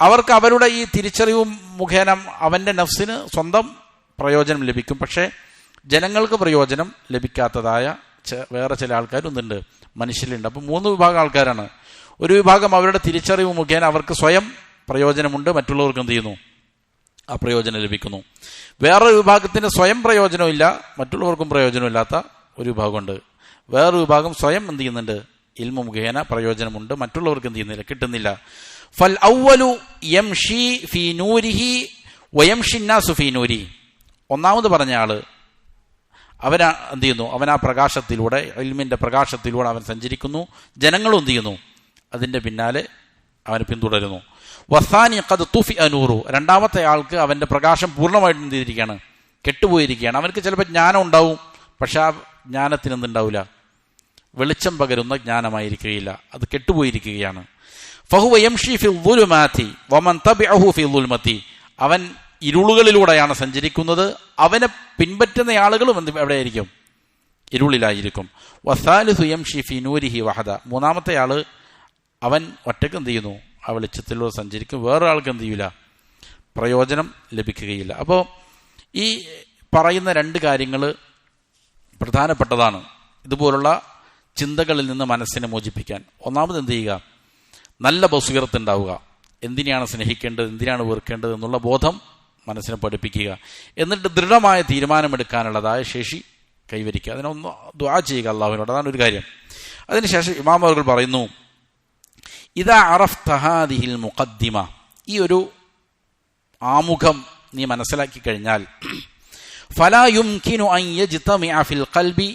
അവർക്ക് അവരുടെ ഈ തിരിച്ചറിവും മുഖേന അവൻ്റെ നഫ്സിന് സ്വന്തം പ്രയോജനം ലഭിക്കും, പക്ഷേ ജനങ്ങൾക്ക് പ്രയോജനം ലഭിക്കാത്തതായ വേറെ ചില ആൾക്കാരൊന്നുണ്ട്, മനുഷ്യരുണ്ട്. അപ്പം 3 വിഭാഗം ആൾക്കാരാണ്. ഒരു വിഭാഗം അവരുടെ തിരിച്ചറിവ് മുഖേന അവർക്ക് സ്വയം പ്രയോജനമുണ്ട്, മറ്റുള്ളവർക്ക് എന്ത് ചെയ്യുന്നു, ആ പ്രയോജനം ലഭിക്കുന്നു. വേറൊരു വിഭാഗത്തിന് സ്വയം പ്രയോജനമില്ല, മറ്റുള്ളവർക്കും പ്രയോജനമില്ലാത്ത ഒരു വിഭാഗമുണ്ട്. വേറൊരു വിഭാഗം സ്വയം എന്ത് ചെയ്യുന്നുണ്ട്, ഇൽമു മുഖേന പ്രയോജനമുണ്ട്, മറ്റുള്ളവർക്ക് എന്ത് ചെയ്യുന്നില്ല, കിട്ടുന്നില്ല. ഫൽ അവ്വലു യംഷി ഫീ നൂരിഹി വയംഷി നാസു ഫീ നൂരിഹി, ഒന്നാമത് പറഞ്ഞ ആള് അവനാ എന്ത് ചെയ്യുന്നു, അവൻ ആ പ്രകാശത്തിലൂടെ, ഇൽമിന്റെ പ്രകാശത്തിലൂടെ അവൻ സഞ്ചരിക്കുന്നു, ജനങ്ങളും എന്ത് ചെയ്യുന്നു, അതിന്റെ പിന്നാലെ അവന് പിന്തുടരുന്നു. വസാനി ഖദ് തുഫിഅ നൂറു, രണ്ടാമത്തെ ആൾക്ക് അവന്റെ പ്രകാശം പൂർണ്ണമായിട്ടും എന്ത് ചെയ്തിരിക്കുകയാണ്, കെട്ടുപോയിരിക്കുകയാണ്. അവനക്ക് ചിലപ്പോൾ ജ്ഞാനം ഉണ്ടാവും, പക്ഷെ ആ ജ്ഞാനത്തിന് എന്തുണ്ടാവില്ല, വെളിച്ചം പകരുന്ന ജ്ഞാനമായിരിക്കുകയില്ല, അത് കെട്ടുപോയിരിക്കുകയാണ്. ഫഹുവ യംഷി ഫിൽ ദുലുമാതി വമൻ തബിഅഹു ഫിൽ ദുൽമതി, അവൻ ഇരുളുകളിലൂടെയാണ് സഞ്ചരിക്കുന്നത്, അവനെ പിൻപറ്റുന്ന ആളുകളും എവിടെയായിരിക്കും, ഇരുളിലായിരിക്കും. വസാലിസു യംഷി ഫി നൂരിഹി വഹദ, മൂന്നാമത്തെ ആള് അവൻ ഒറ്റയ്ക്ക് എന്ത് ചെയ്യുന്നു, ആ വെളിച്ചത്തിലൂടെ സഞ്ചരിക്കും, വേറൊരാൾക്ക് എന്ത് ചെയ്യില്ല, പ്രയോജനം ലഭിക്കുകയില്ല. അപ്പോൾ ഈ പറയുന്ന 2 കാര്യങ്ങൾ പ്രധാനപ്പെട്ടതാണ് ഇതുപോലുള്ള ചിന്തകളിൽ നിന്ന് മനസ്സിനെ മോചിപ്പിക്കാൻ. ഒന്നാമത് എന്ത് ചെയ്യുക, നല്ല ബസീറത്ത് ഉണ്ടാവുക, എന്തിനാണ് സ്നേഹിക്കേണ്ടത്, എന്തിനാണ് വെറുക്കേണ്ടത് എന്നുള്ള ബോധം മനസ്സിനെ പഠിപ്പിക്കുക. എന്നിട്ട് ദൃഢമായ തീരുമാനമെടുക്കാനുള്ളതായ ശേഷി കൈവരിക്കുക. അതിനൊന്ന് ദുആ ചെയ്യുക അള്ളാഹുവിനോട്, അതാണ് ഒരു കാര്യം. അതിനുശേഷം ഇമാം അവர்கள் പറയുന്നു, ഇദാ അറഫ്ത ഹാദിഹിൽ മുഖദ്ദിമ, ഈ ഒരു ആമുഖം നീ മനസ്സിലാക്കി കഴിഞ്ഞാൽ, ഫലാ യുംകിനു അൻ യജ്തമിഅ ഫിൽ ഖൽബി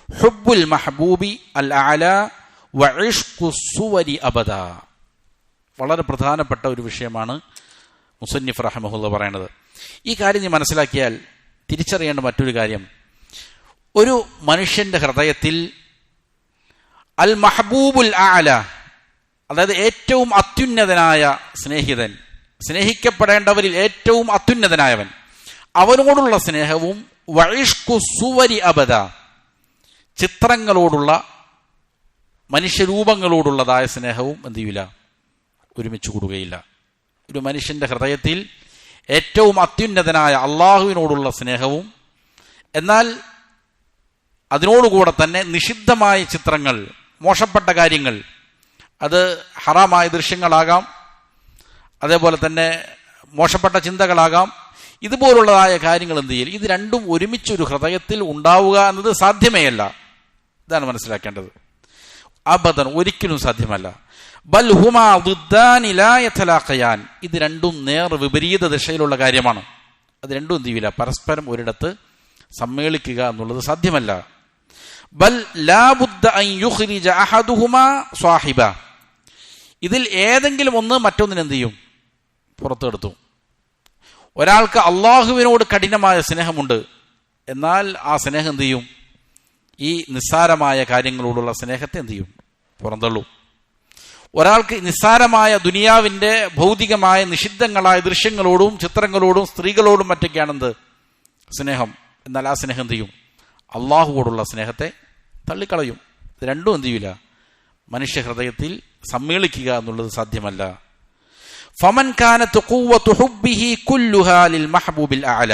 ഹുബ്ബുൽ മഹ്ബൂബി അൽ അഅല വഇഷ്ഖു സുവരി അബദ. വളരെ പ്രധാനപ്പെട്ട ഒരു വിഷയമാണ് മുസന്നിഫ് റഹിമഹുള്ള പറയുന്നത്. ഈ കാര്യം നീ മനസ്സിലാക്കിയാൽ തിരിച്ചറിയേണ്ട മറ്റൊരു കാര്യം, ഒരു മനുഷ്യന്റെ ഹൃദയത്തിൽ അൽ മഹബൂബുൽ അഅല, അതായത് ഏറ്റവും അത്യുന്നതനായ സ്നേഹിതൻ, സ്നേഹിക്കപ്പെടേണ്ടവരിൽ ഏറ്റവും അത്യുന്നതനായവൻ, അവനോടുള്ള സ്നേഹവും വഇഷ്ഖു സുവരി അബദ, ചിത്രങ്ങളോടുള്ള, മനുഷ്യരൂപങ്ങളോടുള്ളതായ സ്നേഹവും എന്ത് ചെയ്യില്ല, ഒരുമിച്ച് കൂടുകയില്ല. ഒരു മനുഷ്യന്റെ ഹൃദയത്തിൽ ഏറ്റവും അത്യുന്നതനായ അള്ളാഹുവിനോടുള്ള സ്നേഹവും, എന്നാൽ അതിനോടുകൂടെ തന്നെ നിഷിദ്ധമായ ചിത്രങ്ങൾ, മോശപ്പെട്ട കാര്യങ്ങൾ, അത് ഹറാമായ ദൃശ്യങ്ങളാകാം, അതേപോലെ തന്നെ മോശപ്പെട്ട ചിന്തകളാകാം, ഇതുപോലുള്ളതായ കാര്യങ്ങൾ എന്ത് ചെയ്യും, ഇത് രണ്ടും ഒരുമിച്ചൊരു ഹൃദയത്തിൽ ഉണ്ടാവുക എന്നത് സാധ്യമേ അല്ല. ഇതാണ് മനസ്സിലാക്കേണ്ടത്. അബദൻ, ഒരിക്കലും സാധ്യമല്ല. ബൽ ഹുമാ ദിദ്ദാനി ലാ യതലാഖയാൻ, ഇത് രണ്ടും നേർ വിപരീത ദിശയിലുള്ള കാര്യമാണ്. അത് രണ്ടും എന്ത് ചെയ്യില്ല, പരസ്പരം ഒരിടത്ത് സമ്മേളിക്കുക എന്നുള്ളത് സാധ്യമല്ല. ബൽ ലാ ബുദ്ദ അൻ യുഖ്രിജ അഹദുഹുമാ സ്വാഹിബ, ഇതിൽ ഏതെങ്കിലും ഒന്ന് മറ്റൊന്നിന് എന്ത് ചെയ്യും, പുറത്തെടുത്തു. ഒരാൾക്ക് അള്ളാഹുവിനോട് കഠിനമായ സ്നേഹമുണ്ട്, എന്നാൽ ആ സ്നേഹം എന്ത് ചെയ്യും, ഈ നിസ്സാരമായ കാര്യങ്ങളോടുള്ള സ്നേഹത്തെ എന്ത് ചെയ്യും, പുറന്തള്ളൂ. ഒരാൾക്ക് നിസ്സാരമായ ദുനിയാവിന്റെ ഭൗതികമായ നിഷിദ്ധങ്ങളായ ദൃശ്യങ്ങളോടും ചിത്രങ്ങളോടും സ്ത്രീകളോടും മറ്റൊക്കെയാണെന്ത് സ്നേഹം, എന്നാൽ ആ സ്നേഹം എന്ത് ചെയ്യും, അള്ളാഹുവോടുള്ള സ്നേഹത്തെ തള്ളിക്കളയും. ഇത് രണ്ടും എന്ത് ചെയ്യില്ല, മനുഷ്യ ഹൃദയത്തിൽ സമ്മേളിക്കുക എന്നുള്ളത് സാധ്യമല്ല. ഫമൻ കാനത്ത് ഖുവ്വത്തു ഹുബ്ബിഹി കുല്ലുഹാ ലിൽ മഹ്ബൂബിൽ അഅല,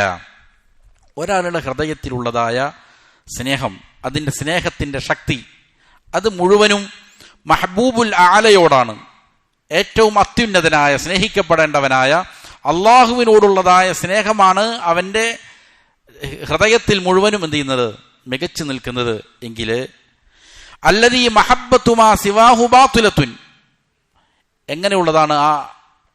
ഒരാളുടെ ഹൃദയത്തിലുള്ളതായ സ്നേഹം, അതിന്റെ സ്നേഹത്തിന്റെ ശക്തി, അത് മുഴുവനും മഹ്ബൂബുൽ അഅലയോടാണ്, ഏറ്റവും അത്യുന്നതനായ സ്നേഹിക്കപ്പെടേണ്ടവനായ അള്ളാഹുവിനോടുള്ളതായ സ്നേഹമാണ് അവന്റെ ഹൃദയത്തിൽ മുഴുവനും എന്ത് ചെയ്യുന്നത്, മികച്ചു നിൽക്കുന്നത് എങ്കിൽ, അല്ലദീ മഹബ്ബത്തുമാ സിവാഹു ബാത്തിലത്തുൻ, എങ്ങനെയുള്ളതാണ് ആ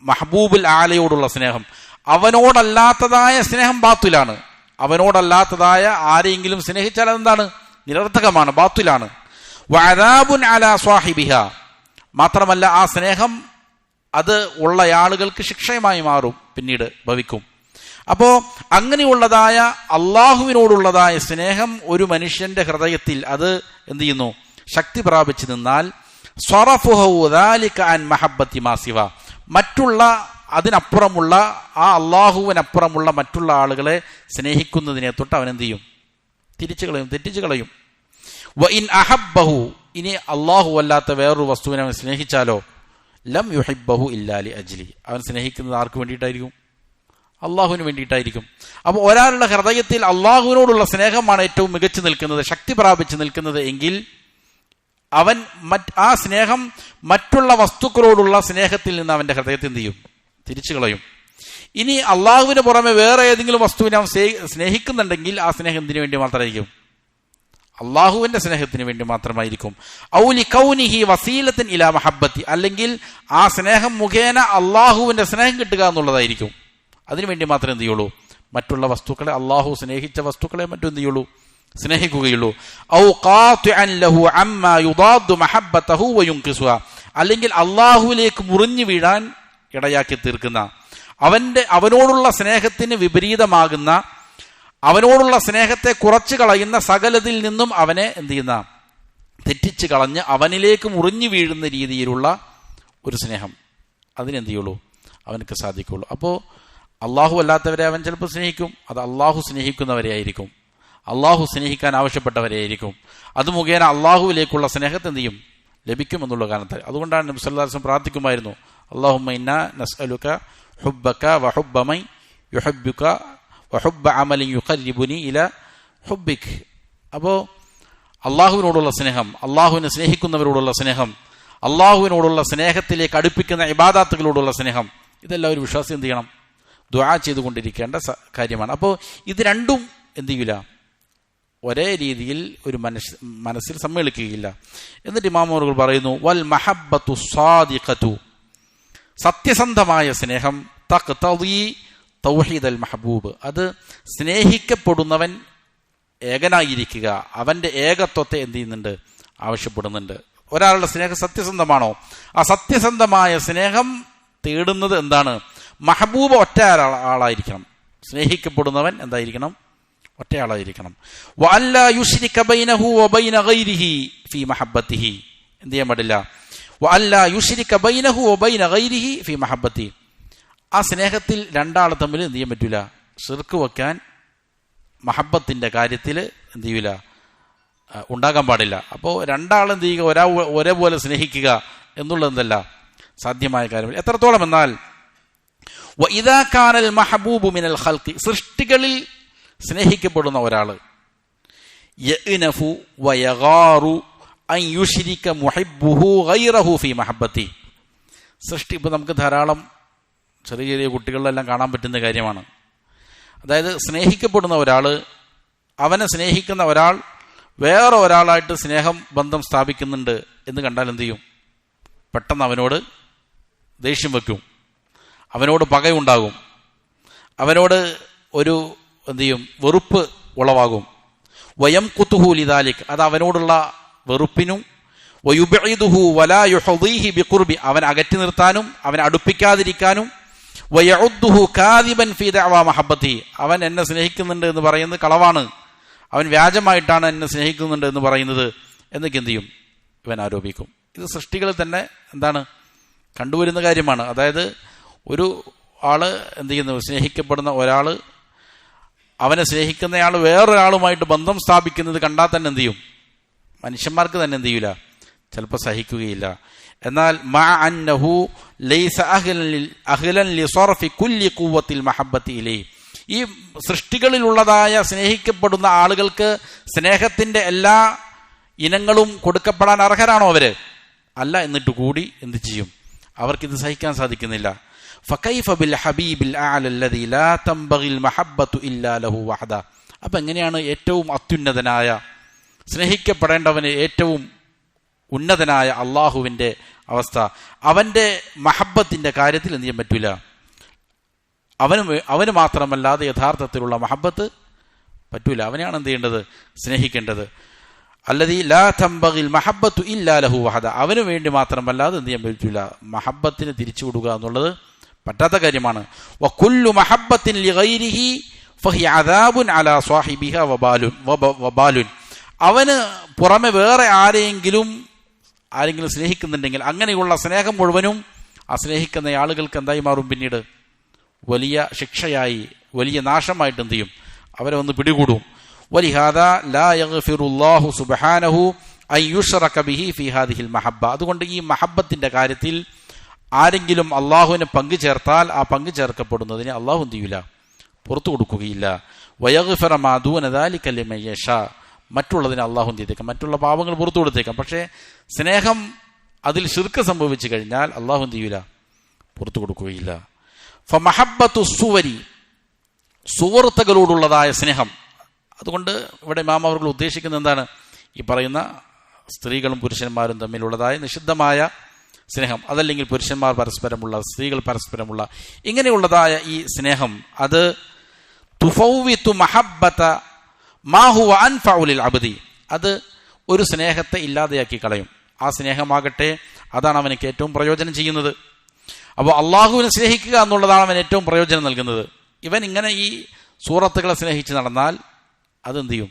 മഹബൂബുൽ ആലയോടുള്ള സ്നേഹം? അവനോടല്ലാത്തതായ സ്നേഹം ബാത്തുലാണ്. അവനോടല്ലാത്തതായ ആരെയെങ്കിലും സ്നേഹിച്ചാൽ അതെന്താണ്? നിരർത്ഥകമാണ്, ബാത്തുലാണ്. വഅദാബുൻ അലാ സ്വാഹിബിഹ, മാത്രമല്ല ആ സ്നേഹം അത് ഉള്ള ആളുകൾക്ക് ശിക്ഷയുമായി മാറും, പിന്നീട് ഭവിക്കും. അപ്പോ അങ്ങനെയുള്ളതായ അള്ളാഹുവിനോടുള്ളതായ സ്നേഹം ഒരു മനുഷ്യന്റെ ഹൃദയത്തിൽ അത് എന്ത് ചെയ്യുന്നു? ശക്തി പ്രാപിച്ചു നിന്നാൽ സ്വറഫുഹു ദാലിക അൻ മഹബ്ബത്തി മാ സിവ, മറ്റുള്ള അതിനപ്പുറമുള്ള ആ അള്ളാഹുവിനപ്പുറമുള്ള മറ്റുള്ള ആളുകളെ സ്നേഹിക്കുന്നതിനെ തൊട്ട് അവൻ എന്ത് ചെയ്യും? തിരിച്ചു കളയും, തെറ്റിച്ചു കളയും. വ ഇൻ അഹബ്ബഹു, ഇനി അള്ളാഹു അല്ലാത്ത വേറൊരു വസ്തുവിനെ അവൻ സ്നേഹിച്ചാലോ, ലം യുഹിബ്ബഹു ഇല്ലാ ലി അജ്ലി, അവൻ സ്നേഹിക്കുന്നത് ആർക്ക് വേണ്ടിയിട്ടായിരിക്കും? അള്ളാഹുവിന് വേണ്ടിയിട്ടായിരിക്കും. അപ്പോൾ ഒരാളുടെ ഹൃദയത്തിൽ അള്ളാഹുവിനോടുള്ള സ്നേഹമാണ് ഏറ്റവും മികച്ചു നിൽക്കുന്നത്, ശക്തി പ്രാപിച്ചു നിൽക്കുന്നത് എങ്കിൽ അവൻ ആ സ്നേഹം മറ്റുള്ള വസ്തുക്കളോടുള്ള സ്നേഹത്തിൽ നിന്ന് അവന്റെ ഹൃദയത്തിൽ എന്ത് ചെയ്യും? തിരിച്ചു കളയും. ഇനി അള്ളാഹുവിന് പുറമെ വേറെ ഏതെങ്കിലും വസ്തുവിനെ അവൻ സ്നേഹിക്കുന്നുണ്ടെങ്കിൽ ആ സ്നേഹം എന്തിനു വേണ്ടി മാത്രമായിരിക്കും? അള്ളാഹുവിന്റെ സ്നേഹത്തിന് വേണ്ടി മാത്രമായിരിക്കും. ഔലി കൗനിഹി വസീലത്തിൻ ഇലാ മഹബ്ബത്തി, അല്ലെങ്കിൽ ആ സ്നേഹം മുഖേന അള്ളാഹുവിന്റെ സ്നേഹം കിട്ടുക എന്നുള്ളതായിരിക്കും. അതിനുവേണ്ടി മാത്രമേ എന്ത് ചെയ്യുള്ളൂ? മറ്റുള്ള വസ്തുക്കളെ, അള്ളാഹു സ്നേഹിച്ച വസ്തുക്കളെ മറ്റും എന്ത് ചെയ്യുള്ളൂ? സ്നേഹിക്കുകയുള്ളൂ. ഔ ഖാതിഅൻ ലഹു അമ്മാ യുദാദു മഹബ്ബതഹു വയുൻഖിസുഹ, അല്ലെങ്കിൽ അള്ളാഹുവിലേക്ക് മുറിഞ്ഞു വീഴാൻ ഇടയാക്കി തീർക്കുന്ന, അവനോടുള്ള സ്നേഹത്തിന് വിപരീതമാകുന്ന, അവനോടുള്ള സ്നേഹത്തെ കുറച്ചു കളയുന്ന സകലതിൽ നിന്നും അവനെ എന്ത് ചെയ്യുന്ന? തെറ്റിച്ച് കളഞ്ഞ് അവനിലേക്ക് മുറിഞ്ഞു വീഴുന്ന രീതിയിലുള്ള ഒരു സ്നേഹം, അതിനെന്ത് ചെയ്യുള്ളൂ? അവനക്ക് സാധിക്കുള്ളൂ. അപ്പോൾ അള്ളാഹു അല്ലാത്തവരെ അവൻ ചിലപ്പോൾ സ്നേഹിക്കും, അത് അള്ളാഹു സ്നേഹിക്കുന്നവരെ ആയിരിക്കും, അള്ളാഹു സ്നേഹിക്കാൻ ആവശ്യപ്പെട്ടവരെ ആയിരിക്കും. അത് മുഖേന അള്ളാഹുവിലേക്കുള്ള സ്നേഹത്തെ എന്ത് ചെയ്യും? ലഭിക്കുമെന്നുള്ള കാരണത്താൽ. അതുകൊണ്ടാണ് നബി സല്ലല്ലാഹു അലൈഹി വസല്ലം പ്രാർത്ഥിക്കുമായിരുന്നു, അല്ലാഹുമ്മ ഇന്നാ നസ്അലുക ഹുബ്ബക വഹുബ്ബ മൻ യുഹിബ്ബുക വഹുബ്ബ അമലിൻ യുഖർരിബുനി ഇലാ ഹുബ്ബിക്. അപ്പോൾ അള്ളാഹുവിനോടുള്ള സ്നേഹം, അള്ളാഹുവിനെ സ്നേഹിക്കുന്നവരോടുള്ള സ്നേഹം, അള്ളാഹുവിനോടുള്ള സ്നേഹത്തിലേക്ക് അടുപ്പിക്കുന്ന ഇബാദത്തുകളോടുള്ള സ്നേഹം, ഇതെല്ലാം ഒരു വിശ്വാസി എന്ത് ചെയ്യണം? ദുആ ചെയ്തുകൊണ്ടിരിക്കേണ്ട കാര്യമാണ്. അപ്പോൾ ഇത് രണ്ടും എന്ത് ചെയ്യില്ല? ഒരേ രീതിയിൽ ഒരു മനസ്സിൽ സമ്മേളിക്കുകയില്ല. എന്നിട്ട് ഇമാം അവറുകൾ പറയുന്നു, വൽ മഹബ്ബത്തു സാദിഖതു, സത്യസന്ധമായ സ്നേഹം, തഖ്തദി തൗഹീദൽ മഹബൂബ്, അത് സ്നേഹിക്കപ്പെടുന്നവൻ ഏകനായിരിക്കുക, അവന്റെ ഏകത്വത്തെ എന്ത് ചെയ്യുന്നുണ്ട്? ആവശ്യപ്പെടുന്നുണ്ട്. ഒരാളുടെ സ്നേഹം സത്യസന്ധമാണോ? ആ സത്യസന്ധമായ സ്നേഹം തേടുന്നത് എന്താണ്? മഹബൂബ് ഒറ്റ ആളായിരിക്കണം. സ്നേഹിക്കപ്പെടുന്നവൻ എന്തായിരിക്കണം? ഒറ്റയാളായിരിക്കണം. വഅല്ലാ യുശ്രിക ബൈനഹു വബൈന ഗൈരിഹി ഫീ മഹബ്ബതിഹി, എന്ത് ചെയ്യാൻ പാടില്ല? വഅല്ലാ യുശ്രിക ബൈനഹു വബൈന ഗൈരിഹി ഫീ മഹബ്ബതി, ആ സ്നേഹത്തിൽ രണ്ടാൾ തമ്മിൽ എന്ത് ചെയ്യാൻ പറ്റൂല? ശിർക്ക് വെക്കാൻ മഹബ്ബത്തിന്റെ കാര്യത്തിൽ എന്ത് ചെയ്യൂല? ഉണ്ടാകാൻ പാടില്ല. അപ്പോൾ രണ്ടാൾ എന്ത് ചെയ്യുക? ഒരേപോലെ സ്നേഹിക്കുക എന്നുള്ളത് എന്തല്ല? സാധ്യമായ കാര്യമില്ല. എത്രത്തോളം എന്നാൽ വഇദാ കാനൽ മഹബൂബു മിനൽ ഖൽഖി, സൃഷ്ടികളിൽ സ്നേഹിക്കപ്പെടുന്ന ഒരാള്, യഅ്നഫു വയഗാറു അൻ യുശ്രിക മുഹിബ്ബുഹു ഗൈറഹു ഫീ മഹബ്ബതി, സൃഷ്ടി, ഇപ്പൊ നമുക്ക് ധാരാളം ചെറിയ ചെറിയ കുട്ടികളിലെല്ലാം കാണാൻ പറ്റുന്ന കാര്യമാണ്. അതായത് സ്നേഹിക്കപ്പെടുന്ന ഒരാള്, അവനെ സ്നേഹിക്കുന്ന ഒരാൾ വേറെ ഒരാളായിട്ട് സ്നേഹം ബന്ധം സ്ഥാപിക്കുന്നുണ്ട് എന്ന് കണ്ടാൽ എന്ത് ചെയ്യും? പെട്ടെന്ന് അവനോട് ദേഷ്യം വെക്കും, അവനോട് പകയുണ്ടാകും, അവനോട് ഒരു എന്ത് ചെയ്യും? വെറുപ്പ് ഉളവാകും. വയം കുത്തുഹു ലിദാലിക്, അത് അവനോടുള്ള വെറുപ്പിനും, വയുബഇദുഹു വലാ യുഹദീഹി ബിഖുർബി, അവൻ അകറ്റി നിർത്താനും അവൻ അടുപ്പിക്കാതിരിക്കാനും, വയഉദ്ദുഹു കാദിബൻ ഫീ ദഅവാ മഹബ്ബതി, അവൻ എന്നെ സ്നേഹിക്കുന്നുണ്ട് എന്ന് പറയുന്നത് കളവാണ്, അവൻ വ്യാജമായിട്ടാണ് എന്നെ സ്നേഹിക്കുന്നുണ്ട് എന്ന് പറയുന്നത് എന്നൊക്കെ എന്ത് ചെയ്യും? ഇവൻ ആരോപിക്കും. ഇത് സൃഷ്ടികളിൽ തന്നെ എന്താണ് കണ്ടുവരുന്ന കാര്യമാണ്. അതായത് ഒരു ആള് എന്ത് ചെയ്യുന്നു? സ്നേഹിക്കപ്പെടുന്ന ഒരാള് അവനെ സ്നേഹിക്കുന്നയാൾ വേറൊരാളുമായിട്ട് ബന്ധം സ്ഥാപിക്കുന്നത് കണ്ടാൽ തന്നെ എന്ത് ചെയ്യും? മനുഷ്യന്മാർക്ക് തന്നെ എന്ത് ചെയ്യൂല? ചിലപ്പോൾ സഹിക്കുകയില്ല. എന്നാൽ മാ അന്നഹു ലൈസ അഹ്ലൻ ലിസർഫി കുല്ലി ഖുവ്വത്തിൽ മഹബ്ബത്തി ഇലൈഹി, ഈ സൃഷ്ടികളിലുള്ളതായ സ്നേഹിക്കപ്പെടുന്ന ആളുകൾക്ക് സ്നേഹത്തിന്റെ എല്ലാ ഇനങ്ങളും കൊടുക്കപ്പെടാൻ അർഹരാണോ അവര്? അല്ല. എന്നിട്ട് കൂടി എന്ത് ചെയ്യും? അവർക്കിത് സഹിക്കാൻ സാധിക്കുന്നില്ല. ഫകൈഫ ബിൽ ഹബീബിൽ അഅല അല്ലദീ ലാ തംബഗിൽ മഹബ്ബതു ഇല്ലാ ലഹു വഹദ, അപ്പം എങ്ങനെയാണ് ഏറ്റവും അത്യുന്നതനായ, സ്നേഹിക്കപ്പെടേണ്ടവന് ഏറ്റവും ഉന്നതനായ അള്ളാഹുവിൻ്റെ അവസ്ഥ. അവൻ്റെ മഹബത്തിൻ്റെ കാര്യത്തിൽ എന്ത് ചെയ്യാൻ പറ്റൂല. അവന് മാത്രമല്ലാതെ യഥാർത്ഥത്തിലുള്ള മഹബത്ത് പറ്റൂല. അവനെയാണ് എന്ത് ചെയ്യേണ്ടത്, സ്നേഹിക്കേണ്ടത്. അല്ലദീ ലാ തംബഗിൽ മഹബ്ബത്തു ഇല്ലാ ലഹു വഹദ, അവന് വേണ്ടി മാത്രമല്ലാതെ എന്ത് ചെയ്യാൻ പറ്റൂല, മഹബത്തിന് തിരിച്ചു കൊടുക്കുക എന്നുള്ളത് പറ്റാത്ത കാര്യമാണ്. വകുല്ലു മഹബ്ബത്തിൻ ലിഗൈരിഹി ഫഹി അദാബുൻ അലാ സ്വാഹിബിഹ വബാലുൻ, അവന് പുറമെ വേറെ ആരെങ്കിലും സ്നേഹിക്കുന്നുണ്ടെങ്കിൽ അങ്ങനെയുള്ള സ്നേഹം മുഴുവനും ആ സ്നേഹിക്കുന്ന ആളുകൾക്ക് എന്തായി മാറും, പിന്നീട് വലിയ ശിക്ഷയായി, വലിയ നാശമായിട്ട് എന്ത് ചെയ്യും, അവരെ ഒന്ന് പിടികൂടും. വലിഹാദാ ലാ യഗ്ഫിറുല്ലാഹു സുബ്ഹാനഹു അൻ യുശ്റക ബിഹി ഫീ ഹാദിഹിൽ മഹബ്ബ, അതുകൊണ്ട് ഈ മഹബ്ബത്തിന്റെ കാര്യത്തിൽ ആരെങ്കിലും അള്ളാഹുവിനെ പങ്കു ചേർത്താൽ ആ പങ്കു ചേർക്കപ്പെടുന്നതിന് അള്ളാഹു എന്ത് ചെയ്യൂല, പുറത്തു കൊടുക്കുകയില്ല. വയഗ്ഫിറ മാ ദൂന ദാലിക ലിമൻ യശാ, മറ്റുള്ളതിന് അള്ളാഹു എന്ത് ചെയ്തേക്കാം, മറ്റുള്ള പാപങ്ങൾ പുറത്തു കൊടുത്തേക്കാം. പക്ഷേ സ്നേഹം അതിൽ ശിർക്ക് സംഭവിച്ചു കഴിഞ്ഞാൽ അള്ളാഹു എന്ത് ചെയ്യൂല, പുറത്തു കൊടുക്കുകയില്ല. ഫമഹബ്ബത്തു സുവരി, സുഹൃത്തുക്കളോടുള്ളതായ സ്നേഹം. അതുകൊണ്ട് ഇവിടെ ഇമാം അവർ ഉദ്ദേശിക്കുന്നത് എന്താണ്, ഈ പറയുന്ന സ്ത്രീകളും പുരുഷന്മാരും തമ്മിലുള്ളതായ നിഷിദ്ധമായ സ്നേഹം, അതല്ലെങ്കിൽ പുരുഷന്മാർ പരസ്പരമുള്ള, സ്ത്രീകൾ പരസ്പരമുള്ള ഇങ്ങനെയുള്ളതായ ഈ സ്നേഹം, അത് തുഫൗവിതു മഹബ്ബത മാ ഹുവ അൻഫഉ ലിൽ അബ്ദി, അത് ഒരു സ്നേഹത്തെ ഇല്ലാതെയാക്കി കളയും. ആ സ്നേഹമാകട്ടെ അതാണ് അവനക്ക് ഏറ്റവും പ്രയോജനം ചെയ്യുന്നത്. അപ്പോൾ അള്ളാഹുവിനെ സ്നേഹിക്കുക എന്നുള്ളതാണ് അവൻ ഏറ്റവും പ്രയോജനം നൽകുന്നത്. ഇവൻ ഇങ്ങനെ ഈ സൂറത്തുകളെ സ്നേഹിച്ച് നടന്നാൽ അതെന്ത് ചെയ്യും,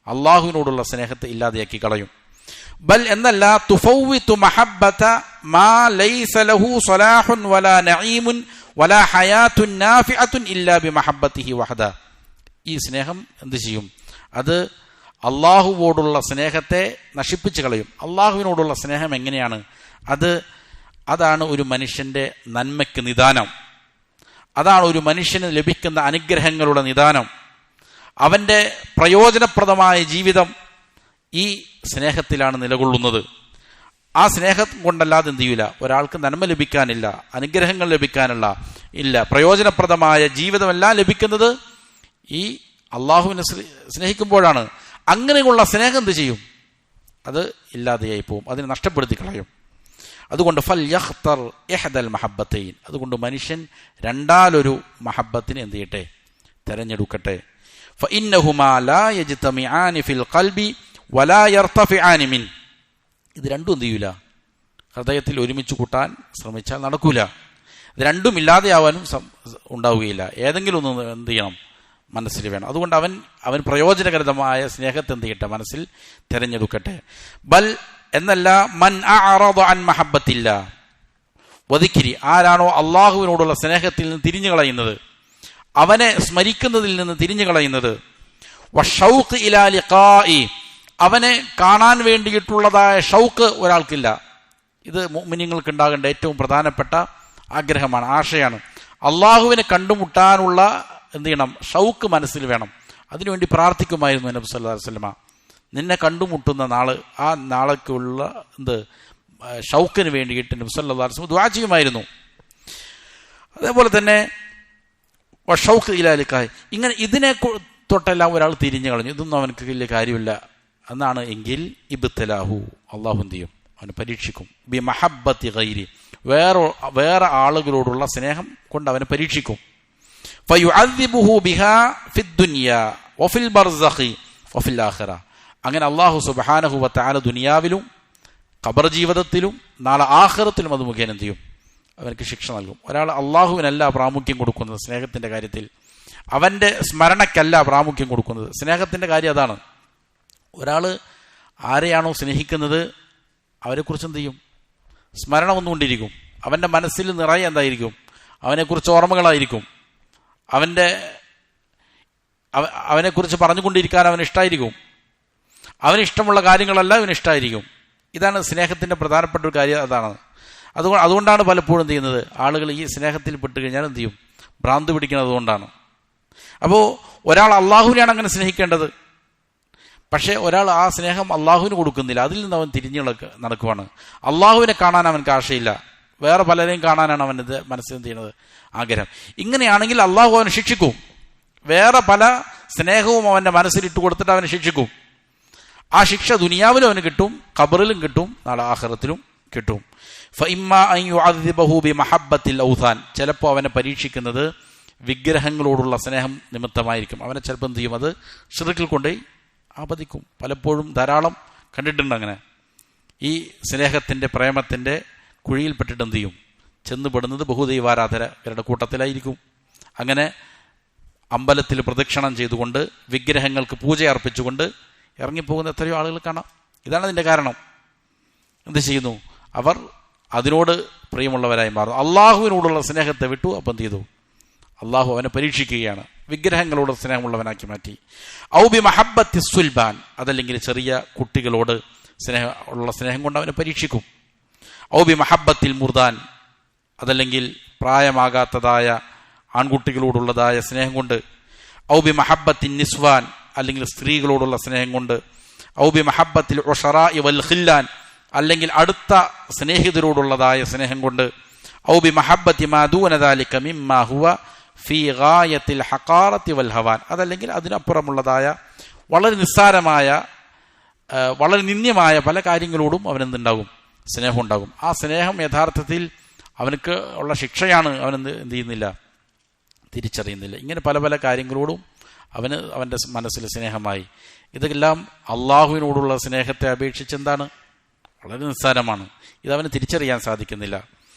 അള്ളാഹുവിനോടുള്ള സ്നേഹത്തെ ഇല്ലാതെയാക്കി കളയും. ബൽ എന്നല്ല, തുഫൗവിതു മഹബ്ബത മാ ലൈസ ലഹു സ്വലാഹുൻ വലാ നഈമുൻ വലാ ഹയാത്തുൻ നാഫിഅത്തുൻ ഇല്ലാ ബിമഹബ്ബതിഹി വഹദ, ഈ സ്നേഹം എന്ത് ചെയ്യും, അത് അള്ളാഹുവോടുള്ള സ്നേഹത്തെ നശിപ്പിച്ചു കളയും. അള്ളാഹുവിനോടുള്ള സ്നേഹം എങ്ങനെയാണ്, അതാണ് ഒരു മനുഷ്യന്റെ നന്മയ്ക്ക് നിദാനം, അതാണ് ഒരു മനുഷ്യന് ലഭിക്കുന്ന അനുഗ്രഹങ്ങളുടെ നിദാനം. അവന്റെ പ്രയോജനപ്രദമായ ജീവിതം ഈ സ്നേഹത്തിലാണ് നിലകൊള്ളുന്നത്. ആ സ്നേഹം കൊണ്ടല്ലാതെ എന്ത് ചെയ്യൂല, ഒരാൾക്ക് നന്മ ലഭിക്കാനില്ല, അനുഗ്രഹങ്ങൾ ലഭിക്കാനുള്ള ഇല്ല. പ്രയോജനപ്രദമായ ജീവിതമെല്ലാം ലഭിക്കുന്നത് ഈ അള്ളാഹുവിനെ സ്നേഹിക്കുമ്പോഴാണ്. അങ്ങനെയുള്ള സ്നേഹം എന്ത് ചെയ്യും, അത് ഇല്ലാതെയായി പോവും, അതിനെ നഷ്ടപ്പെടുത്തി കളയും. അതുകൊണ്ട് ഫൽ യഖ്തർ ഇഹ്ദൽ മഹബ്ബത്തൈൻ, അതുകൊണ്ട് മനുഷ്യൻ രണ്ടാലൊരു മഹബ്ബത്തിനെ എന്ത് ചെയ്യട്ടെ, തെരഞ്ഞെടുക്കട്ടെ. ഫഇന്നഹുമാ ലാ യജ്തമിആനി ഫിൽ ഖൽബി വലാ യർതഫിആനി മിൻ, ഇത് രണ്ടും എന്ത് ചെയ്യൂല, ഹൃദയത്തിൽ ഒരുമിച്ച് കൂട്ടാൻ ശ്രമിച്ചാൽ നടക്കൂല. ഇത് രണ്ടും ഇല്ലാതെയാവാനും ഉണ്ടാവുകയില്ല. ഏതെങ്കിലും ഒന്ന് എന്ത് ചെയ്യണം, മനസ്സിൽ വേണം. അതുകൊണ്ട് അവൻ പ്രയോജനകരമായ സ്നേഹത്തെ എന്ത് ചെയ്യട്ടെ, മനസ്സിൽ തിരഞ്ഞെടുക്കട്ടെ. ബൽ എന്നല്ല, മൻ അഅറദ അൻ മഹബ്ബത്തില്ല വദിക്രി, ആരാണോ അള്ളാഹുവിനോടുള്ള സ്നേഹത്തിൽ നിന്ന് തിരിഞ്ഞു കളയുന്നത്, അവനെ സ്മരിക്കുന്നതിൽ നിന്ന് തിരിഞ്ഞു കളയുന്നത്, വശൗഖ് ഇലാ ലിഖാഇ, അവനെ കാണാൻ വേണ്ടിയിട്ടുള്ളതായ ഷൗക്ക് ഒരാൾക്കില്ല. ഇത് മുഅ്മിനീങ്ങൾക്ക് ഉണ്ടാകേണ്ട ഏറ്റവും പ്രധാനപ്പെട്ട ആഗ്രഹമാണ്, ആശയാണ്. അള്ളാഹുവിനെ കണ്ടുമുട്ടാനുള്ള എന്ത് ചെയ്യണം, ഷൗക്ക് മനസ്സിൽ വേണം. അതിനുവേണ്ടി പ്രാർത്ഥിക്കുമായിരുന്നു നബി സല്ലല്ലാഹു അലൈഹി വസല്ലമ. നിന്നെ കണ്ടുമുട്ടുന്ന നാള്, ആ നാളേക്കുള്ള ഷൗക്കിന് വേണ്ടിയിട്ട് നബി സല്ലല്ലാഹു അലൈഹി വസല്ലം ദുആ ചെയ്യുമായിരുന്നു. അതേപോലെ തന്നെ ഷൗക്ക് ഇലാ ലിഖാഇ, ഇങ്ങനെ ഇതിനെ തൊട്ടെല്ലാം ഒരാൾ തിരിഞ്ഞു കളഞ്ഞു, ഇതൊന്നും അവനക്ക് വലിയ കാര്യമില്ല എന്നാണ് എങ്കിൽ ഇബ്തലാഹു, അള്ളാഹു എന്ത് ചെയ്യും, അവനെ പരീക്ഷിക്കും. ബി മഹബ്ബത്തി ഗൈരി, വേറെ ആളുകളോടുള്ള സ്നേഹം കൊണ്ട് അവനെ പരീക്ഷിക്കും. ഫയുഅദ്ദിബുഹു ബിഹാ ഫിദ്ദുനിയാ വഫിൽ ബർസഖി വഫിൽ ആഖിറ, അങ്ങനെ അള്ളാഹു സുബ്ഹാനഹു വ തആല ദുനിയാവിലും ഖബർ ജീവിതത്തിലും നാളെ ആഖിറത്തിലും അത് മുഖേന എന്ത് ചെയ്യും, അവനക്ക് ശിക്ഷ നൽകും. ഒരാൾ അള്ളാഹുവിനല്ല പ്രാമുഖ്യം കൊടുക്കുന്നത് സ്നേഹത്തിന്റെ കാര്യത്തിൽ, അവന്റെ സ്മരണക്കല്ല പ്രാമുഖ്യം കൊടുക്കുന്നത്. സ്നേഹത്തിന്റെ കാര്യം അതാണ്. ഒരാൾ ആരെയാണോ സ്നേഹിക്കുന്നത് അവരെക്കുറിച്ച് എന്ത് ചെയ്യും, സ്മരണ വന്നുകൊണ്ടിരിക്കും. അവന്റെ മനസ്സിൽ നിറയെ എന്തായിരിക്കും, അവനെക്കുറിച്ച് ഓർമ്മകളായിരിക്കും. അവനെക്കുറിച്ച് പറഞ്ഞുകൊണ്ടിരിക്കാൻ അവന് ഇഷ്ടമായിരിക്കും. അവന് ഇഷ്ടമുള്ള കാര്യങ്ങളെല്ലാം അവന് ഇഷ്ടമായിരിക്കും. ഇതാണ് സ്നേഹത്തിന്റെ പ്രധാനപ്പെട്ട ഒരു കാര്യം, അതാണ്. അതുകൊണ്ടാണ് പലപ്പോഴും എന്ത് ചെയ്യുന്നത്, ആളുകൾ ഈ സ്നേഹത്തിൽ പെട്ട് കഴിഞ്ഞാൽ എന്ത് ചെയ്യും, ഭ്രാന്ത് പിടിക്കുന്നത് അതുകൊണ്ടാണ്. അപ്പോൾ ഒരാൾ അള്ളാഹുവിനെയാണ് അങ്ങനെ സ്നേഹിക്കേണ്ടത്. പക്ഷേ ഒരാൾ ആ സ്നേഹം അള്ളാഹുവിന് കൊടുക്കുന്നില്ല, അതിൽ നിന്ന് അവൻ തിരിഞ്ഞു നടക്കുവാണ്. അള്ളാഹുവിനെ കാണാൻ അവനക്ക് ആശയില്ല, വേറെ പലരെയും കാണാനാണ് അവൻ്റെ മനസ്സിൽ എന്ത് ചെയ്യുന്നത്, ആഗ്രഹം. ഇങ്ങനെയാണെങ്കിൽ അള്ളാഹു അവനെ ശിക്ഷിക്കും. വേറെ പല സ്നേഹവും അവൻ്റെ മനസ്സിലിട്ട് കൊടുത്തിട്ട് അവനെ ശിക്ഷിക്കും. ആ ശിക്ഷ ദുനിയാവിലും അവന് കിട്ടും, ഖബറിലും കിട്ടും, നാളെ ആഖിറത്തിലും കിട്ടും. ഫഇമ്മാ അൻ യുഅദ്ദിബഹു ബിമഹബ്ബത്തിൽ ഔസാൻ, ചിലപ്പോൾ അവനെ പരീക്ഷിക്കുന്നത് വിഗ്രഹങ്ങളോടുള്ള സ്നേഹം നിമിത്തമായിരിക്കും. അവനെ ചിലപ്പോൾ എന്ത് ചെയ്യും, അത് ശിർക്കിൽ കൊണ്ട് ആപതിക്കും. പലപ്പോഴും ധാരാളം കണ്ടിട്ടുണ്ട് അങ്ങനെ. ഈ സ്നേഹത്തിൻ്റെ പ്രേമത്തിൻ്റെ കുഴിയിൽപ്പെട്ടിട്ട് എന്ത് ചെയ്യും, ചെന്നുപെടുന്നത് ബഹുദൈവാരാധകരുടെ കൂട്ടത്തിലായിരിക്കും. അങ്ങനെ അമ്പലത്തിൽ പ്രദക്ഷിണം ചെയ്തുകൊണ്ട് വിഗ്രഹങ്ങൾക്ക് പൂജ അർപ്പിച്ചുകൊണ്ട് ഇറങ്ങിപ്പോകുന്ന എത്രയോ ആളുകൾ കാണാം. ഇതാണ് അതിൻ്റെ കാരണം. എന്ത് ചെയ്യുന്നു, അവർ അതിനോട് പ്രിയമുള്ളവരായി മാറുന്നു. അള്ളാഹുവിനോടുള്ള സ്നേഹത്തെ വിട്ടു. അപ്പം എന്ത് ചെയ്തു, അള്ളാഹു അവനെ പരീക്ഷിക്കുകയാണ്, വിഗ്രഹങ്ങളോട് സ്നേഹമുള്ളവനാക്കി മാറ്റി. ഔ ബി മഹബ്ബത്തി സുൽബാൻ, അതല്ലെങ്കിൽ ചെറിയ കുട്ടികളോട് സ്നേഹം കൊണ്ട് അവനെ പരീക്ഷിക്കും. ഔ ബി മഹബ്ബത്തിൽ മുർദാൻ, അതല്ലെങ്കിൽ പ്രായമാകാത്തതായ ആൺകുട്ടികളോടുള്ളതായ സ്നേഹം കൊണ്ട്. ഔ ബി മഹബ്ബത്തിൻ നിസ്വാൻ, അല്ലെങ്കിൽ സ്ത്രീകളോടുള്ള സ്നേഹം കൊണ്ട്. ഔ ബി മഹബ്ബത്തിൽ ഉശറാഇ വൽ ഖില്ലാൻ, അല്ലെങ്കിൽ അടുത്ത സ്നേഹിതരോടുള്ളതായ സ്നേഹം കൊണ്ട്. ഔ ബി മഹബ്ബത്തി മാ ദൂന ദാലിക മിമ്മാ ഹുവ ഫീ ഗായത്തിൽ ഹഖാറത്തി വൽ ഹവാൻ, അതല്ലെങ്കിൽ അതിനപ്പുറമുള്ളതായ വളരെ നിസ്സാരമായ വളരെ നിന്ദ്യമായ പല കാര്യങ്ങളോടും അവനെന്തുണ്ടാകും, സ്നേഹം ഉണ്ടാകും. ആ സ്നേഹം യഥാർത്ഥത്തിൽ അവനക്ക് ഉള്ള ശിക്ഷയാണ്. അവനെന്ത് ചെയ്യുന്നില്ല, തിരിച്ചറിയുന്നില്ല. ഇങ്ങനെ പല പല കാര്യങ്ങളോടും അവൻ്റെ മനസ്സിൽ സ്നേഹമായി. ഇതെല്ലാം അള്ളാഹുവിനോടുള്ള സ്നേഹത്തെ അപേക്ഷിച്ച് എന്താണ്, വളരെ നിസ്സാരമാണ്. ഇതവന് തിരിച്ചറിയാൻ സാധിക്കുന്നില്ല.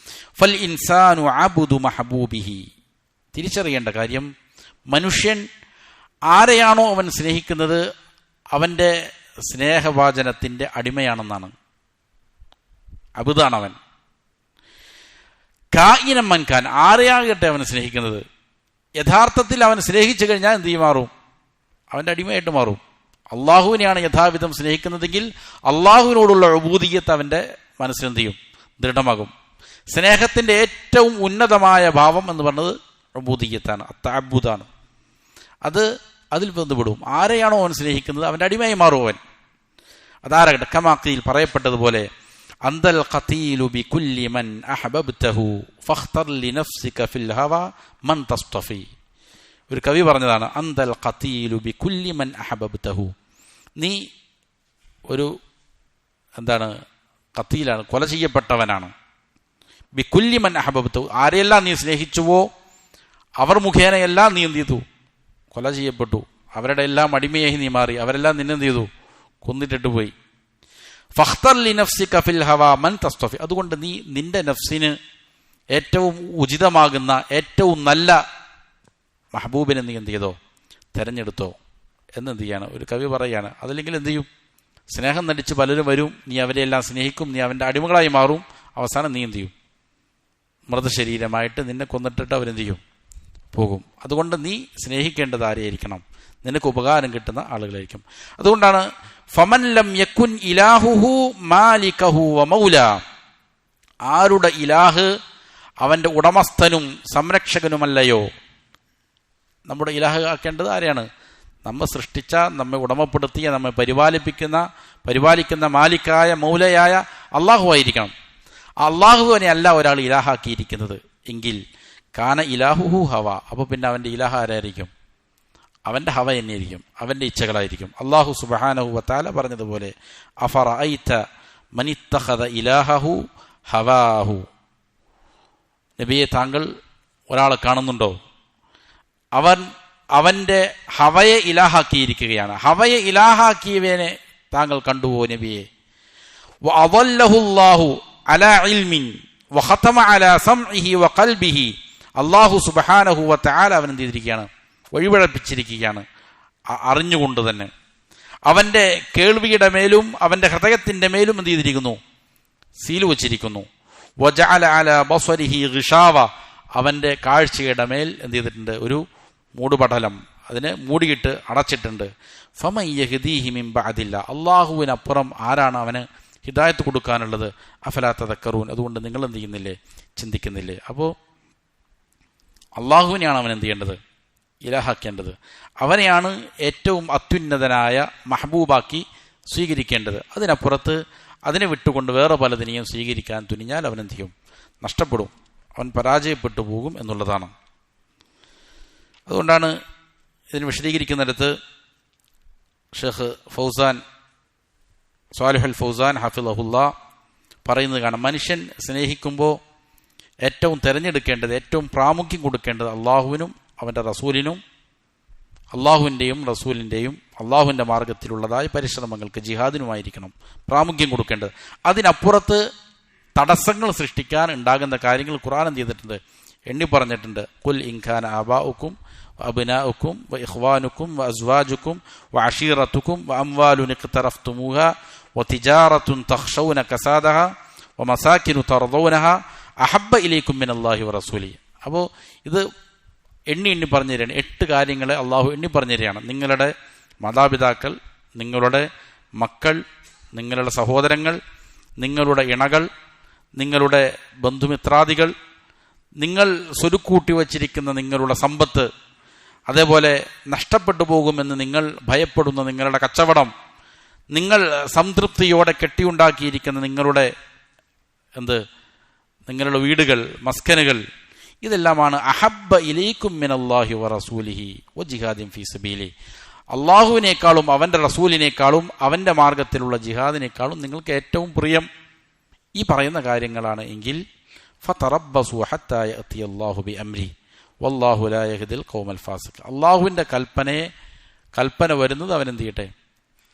ഫൽ ഇൻസാനു അബ്ദു മഹബൂബിഹി, തിരിച്ചറിയേണ്ട കാര്യം, മനുഷ്യൻ ആരെയാണോ അവൻ സ്നേഹിക്കുന്നത് അവൻ്റെ സ്നേഹവാചനത്തിൻ്റെ അടിമയാണെന്നാണ്. അബുദാണ് അവൻ. കായിനം മൻകാൻ, ആരെയാകട്ടെ അവൻ സ്നേഹിക്കുന്നത്, യഥാർത്ഥത്തിൽ അവൻ സ്നേഹിച്ചു കഴിഞ്ഞാൽ എന്ത് ചെയ്യും, മാറും, അവൻ്റെ അടിമയായിട്ട് മാറും. അള്ളാഹുവിനെയാണ് യഥാവിധം സ്നേഹിക്കുന്നതെങ്കിൽ അള്ളാഹുവിനോടുള്ള ഉബൂദിയ്യത്ത് അവൻ്റെ മനസ്സിലെന്ത് ചെയ്യും, ദൃഢമാകും. സ്നേഹത്തിൻ്റെ ഏറ്റവും ഉന്നതമായ ഭാവം എന്ന് പറഞ്ഞത് ഉബൂദിയ്യത്താണ്, തഅബ്ബുദാണ്. അതിൽ ബന്ധപ്പെടും. ആരെയാണോ അവൻ സ്നേഹിക്കുന്നത് അവൻ്റെ അടിമയായി മാറും അവൻ. അതാരകട്ടെ, കമാഖീൽ പറയപ്പെട്ടതുപോലെ, അന്തൽ ഖതീലു ബികുല്ലി മൻ അഹബബ്തഹു ഫഖ്തർ ലിനഫ്സിക ഫിൽ ഹവ മൻ തസ്തഫി. ഒരു കവി പറഞ്ഞതാണ്, അന്തൽ ഖതീലു ബികുല്ലി മൻ അഹബബ്തഹു, നീ ഒരു ഖതീലാണ്, കൊല ചെയ്യപ്പെട്ടവനാണ്. ബികുല്ലി മൻ അഹബബ്തഹു, ആരെയെല്ലാം നീ സ്നേഹിച്ചുവോ അവർ മുഖേനയെല്ലാം നീ എന്ത് ചെയ്തു, കൊല ചെയ്യപ്പെട്ടു. അവരുടെ എല്ലാം അടിമയായി നീ മാറി. അവരെല്ലാം നിന്നെന്ത് ചെയ്തു, കൊന്നിട്ടിട്ട് പോയി. ഫഖ്തർ ലിനഫ്സിക ഫിൽ ഹവാ മൻ തസ്തഫി, അതുകൊണ്ട് നീ നിന്റെ നഫ്സിന് ഏറ്റവും ഉചിതമാകുന്ന ഏറ്റവും നല്ല മഹബൂബിനെ നീ എന്ത് ചെയ്തോ, തിരഞ്ഞെടുത്തോ എന്നെന്ത് ചെയ്യാണ് ഒരു കവി പറയുകയാണ്. അതല്ലെങ്കിൽ എന്ത് ചെയ്യും, സ്നേഹം നടിച്ച് പലരും വരും, നീ അവരെയെല്ലാം സ്നേഹിക്കും, നീ അവൻ്റെ അടിമകളായി മാറും. അവസാനം നീ എന്ത് ചെയ്യും, മൃതശരീരമായിട്ട് നിന്നെ കൊന്നിട്ടിട്ട് അവരെന്ത് ചെയ്യും, പോകും. അതുകൊണ്ട് നീ സ്നേഹിക്കേണ്ടത് ആരെയായിരിക്കണം, നിനക്ക് ഉപകാരം കിട്ടുന്ന ആളുകളായിരിക്കും. അതുകൊണ്ടാണ് ഫമൻ ലം യകുൻ ഇലാഹുഹു മാലികഹു വ മൗല, ആരുടെ ഇലാഹ് അവൻ്റെ ഉടമസ്ഥനും സംരക്ഷകനുമല്ലയോ. നമ്മുടെ ഇലാഹ് ആക്കേണ്ടത് ആരെയാണ്, നമ്മെ സൃഷ്ടിച്ച, നമ്മെ ഉടമപ്പെടുത്തിയ, നമ്മെ പരിപാലിക്കുന്ന മാലിക്കായ മൗലയായ അള്ളാഹു ആയിരിക്കണം. അള്ളാഹുവിനെ അല്ല ഒരാൾ ഇലാഹാക്കിയിരിക്കുന്നത് എങ്കിൽ കാന ഇലാഹുഹു ഹവ, അപ്പോൾ പിന്നെ അവൻ്റെ ഇലാഹ ആരായിരിക്കും, അവൻ്റെ ഹവ തന്നെയായിരിക്കും, അവൻ്റെ ഇച്ഛകളായിരിക്കും. അള്ളാഹു സുബ്ഹാനഹു വതആല പറഞ്ഞതുപോലെ, അഫറഅയ്ത മനിത്തഖദ ഇലാഹഹു ഹവാഹു, നബിയെ താങ്കൾ ഒരാളെ കാണുന്നുണ്ടോ, അവൻ്റെ ഹവയെ ഇലാഹാക്കിയിരിക്കുകയാണ്. ഹവയെ ഇലാഹാക്കിയവനെ താങ്കൾ കണ്ടുവോ നബിയെ. വഅദല്ലഹുല്ലാഹു അലാ ഇൽമിൻ വഖതമ അലാ സംഇഹി വഖൽബിഹി, അല്ലാഹു സുബ്ഹാനഹു വതആല അവൻ എന്ത് ചെയ്തിരിക്കുകയാണ്, വഴിപിഴപ്പിച്ചിരിക്കുകയാണ്. അറിഞ്ഞുകൊണ്ട് തന്നെ അവൻ്റെ കേൾവിയുടെ മേലും അവൻ്റെ ഹൃദയത്തിൻ്റെ മേലും എന്ത് ചെയ്തിരിക്കുന്നു, സീൽ വച്ചിരിക്കുന്നു. വജഅല അലാ ബസരിഹി ഗിഷാവ, അവൻ്റെ കാഴ്ചയുടെ മേൽ എന്ത് ചെയ്തിട്ടുണ്ട്, ഒരു മൂടുപടലം, അതിനെ മൂടിയിട്ട് അടച്ചിട്ടുണ്ട്. ഫമൻ യഹ്ദീഹി മിൻ ബഅദില്ല, അള്ളാഹുവിനപ്പുറം ആരാണ് അവന് ഹിദായത്ത് കൊടുക്കാനുള്ളത്. അഫലാ തദക്കറൂൻ, അതുകൊണ്ട് നിങ്ങൾ എന്ത് ചെയ്യുന്നില്ലേ, ചിന്തിക്കുന്നില്ലേ. അപ്പോൾ അള്ളാഹുവിനെയാണ് അവൻ എന്ത് ചെയ്യേണ്ടത്, ഇലാഹാക്കേണ്ടത്. അവനെയാണ് ഏറ്റവും അത്യുന്നതനായ മഹബൂബാക്കി സ്വീകരിക്കേണ്ടത്. അതിനപ്പുറത്ത് അതിനെ വിട്ടുകൊണ്ട് വേറെ പലതിനെയും സ്വീകരിക്കാൻ തുനിഞ്ഞാൽ അവൻ എന്ത് ചെയ്യും, നഷ്ടപ്പെടും, അവൻ പരാജയപ്പെട്ടു പോകും എന്നുള്ളതാണ്. അതുകൊണ്ടാണ് ഇതിന് വിശദീകരിക്കുന്നിടത്ത് ഷെയ്ഖ് ഫൗസാൻ, സ്വാലിഹുൽ ഫൗസാൻ ഹഫിളഹുല്ലാ പറയുന്നത് കാണാം. മനുഷ്യൻ സ്നേഹിക്കുമ്പോൾ ഏറ്റവും തിരഞ്ഞെടുക്കേണ്ടത്, ഏറ്റവും പ്രാമുഖ്യം കൊടുക്കേണ്ടത് അള്ളാഹുവിനും അവൻ്റെ റസൂലിനും, അള്ളാഹുവിൻ്റെയും റസൂലിൻ്റെയും അള്ളാഹുവിൻ്റെ മാർഗത്തിലുള്ളതായ പരിശ്രമങ്ങൾക്ക്, ജിഹാദിനുമായിരിക്കണം പ്രാമുഖ്യം കൊടുക്കേണ്ടത്. അതിനപ്പുറത്ത് തടസ്സങ്ങൾ സൃഷ്ടിക്കാൻ ഉണ്ടാകുന്ന കാര്യങ്ങൾ ഖുർആൻ എന്ത് ചെയ്തിട്ടുണ്ട്, എണ്ണി പറഞ്ഞിട്ടുണ്ട്. ഖുൽ ഇൻ കാന ആബാഉക്കും വഅബ്നാഉക്കും വഇഖ്വാനുക്കും വഅസ്വാജുക്കും വഅശീറത്തുക്കും വഅംവാലുൻ ഇഖ്തറഫ്തുമൂഹാ വതിജാറത്തുൻ തഖ്ശൗന കസാദഹ വമസാകിനു തർദൗനഹ അഹബ്ബ ഇലൈക്കും മിനല്ലാഹി വറസൂലിഹി. അപ്പോൾ ഇത് എണ്ണി പറഞ്ഞു തരികയാണ്. 8 കാര്യങ്ങളെ അള്ളാഹു എണ്ണി പറഞ്ഞു തരികയാണ്. നിങ്ങളുടെ മാതാപിതാക്കൾ, നിങ്ങളുടെ മക്കൾ, നിങ്ങളുടെ സഹോദരങ്ങൾ, നിങ്ങളുടെ ഇണകൾ, നിങ്ങളുടെ ബന്ധുമിത്രാദികൾ, നിങ്ങൾ സ്വരുക്കൂട്ടി വച്ചിരിക്കുന്ന നിങ്ങളുടെ സമ്പത്ത്, അതേപോലെ നഷ്ടപ്പെട്ടു പോകുമെന്ന് നിങ്ങൾ ഭയപ്പെടുന്ന നിങ്ങളുടെ കച്ചവടം, നിങ്ങൾ സംതൃപ്തിയോടെ കെട്ടിയുണ്ടാക്കിയിരിക്കുന്ന നിങ്ങളുടെ നിങ്ങളുടെ വീടുകൾ, മസ്കനുകൾ, ഇതെല്ലാമാണ് അഹബ്ബ ഇലൈക്കും മിനല്ലാഹി വറസൂലിഹി വജിഹാദിൻ ഫീ സബീലി. അള്ളാഹുവിനേക്കാളും അവൻ്റെ റസൂലിനേക്കാളും അവൻ്റെ മാർഗത്തിലുള്ള ജിഹാദിനേക്കാളും നിങ്ങൾക്ക് ഏറ്റവും പ്രിയം ഈ പറയുന്ന കാര്യങ്ങളാണ് എങ്കിൽ ഫതറബ്ബസു ഹത്താ യഅതിയല്ലാഹു ബിഅംരി വല്ലാഹു ലാ യഹ്ദിൽ ഖൗമൽ ഫാസിഖ്. അള്ളാഹുവിൻ്റെ കൽപ്പന വരുന്നത് അവനെന്ത് ചെയ്യട്ടെ,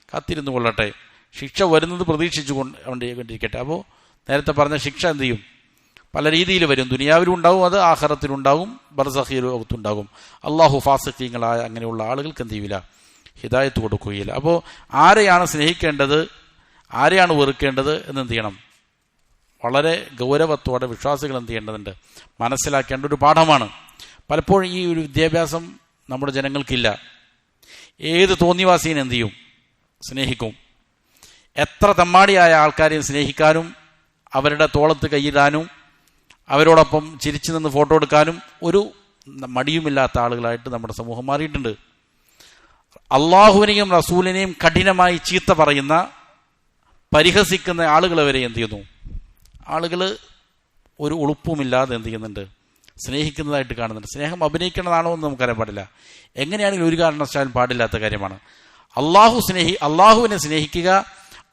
കാത്തിരുന്നു കൊള്ളട്ടെ. ശിക്ഷ വരുന്നത് പ്രതീക്ഷിച്ചു കൊണ്ടിരിക്കട്ടെ. അപ്പോൾ നേരത്തെ പറഞ്ഞ ശിക്ഷ എന്ത് ചെയ്യും, പല രീതിയിൽ വരും. ദുനിയാവിലും ഉണ്ടാവും, അത് ആഖിറത്തിലുണ്ടാവും, ബർസഖിലുണ്ടാകും. അള്ളാഹു ഫാസിഖീങ്ങളായ അങ്ങനെയുള്ള ആളുകൾക്ക് എന്ത് ചെയ്യില്ല, ഹിദായത്ത് കൊടുക്കുകയില്ല. അപ്പോൾ ആരെയാണ് സ്നേഹിക്കേണ്ടത്, ആരെയാണ് വെറുക്കേണ്ടത് എന്നെന്ത് ചെയ്യണം, വളരെ ഗൗരവത്തോടെ വിശ്വാസികൾ എന്ത് ചെയ്യേണ്ടതുണ്ട്, മനസ്സിലാക്കേണ്ട ഒരു പാഠമാണ്. പലപ്പോഴും ഈ ഒരു വിദ്യാഭ്യാസം നമ്മുടെ ജനങ്ങൾക്കില്ല. ഏത് തോന്നിവാസീനെ എന്ത് ചെയ്യും, സ്നേഹിക്കും. എത്ര തെമ്മാടിയായ ആൾക്കാരെയും സ്നേഹിക്കാനും അവരുടെ തോളത്ത് കൈയിടാനും അവരോടൊപ്പം ചിരിച്ചു നിന്ന് ഫോട്ടോ എടുക്കാനും ഒരു മടിയുമില്ലാത്ത ആളുകളായിട്ട് നമ്മുടെ സമൂഹം മാറിയിട്ടുണ്ട്. അള്ളാഹുവിനെയും റസൂലിനെയും കഠിനമായി ചീത്ത പറയുന്ന, പരിഹസിക്കുന്ന ആളുകളെ വരെ എന്ത് ചെയ്യുന്നു, ആളുകൾ ഒരു ഉളുപ്പുമില്ലാതെ എന്ത് ചെയ്യുന്നുണ്ട്, സ്നേഹിക്കുന്നതായിട്ട് കാണുന്നുണ്ട്. സ്നേഹം അഭിനയിക്കുന്നതാണോ എന്ന് നമുക്കറിയാൻ പാടില്ല. എങ്ങനെയാണെങ്കിലും ഒരു കാരണവശാലും പാടില്ലാത്ത കാര്യമാണ്. അള്ളാഹുവിനെ സ്നേഹിക്കുക,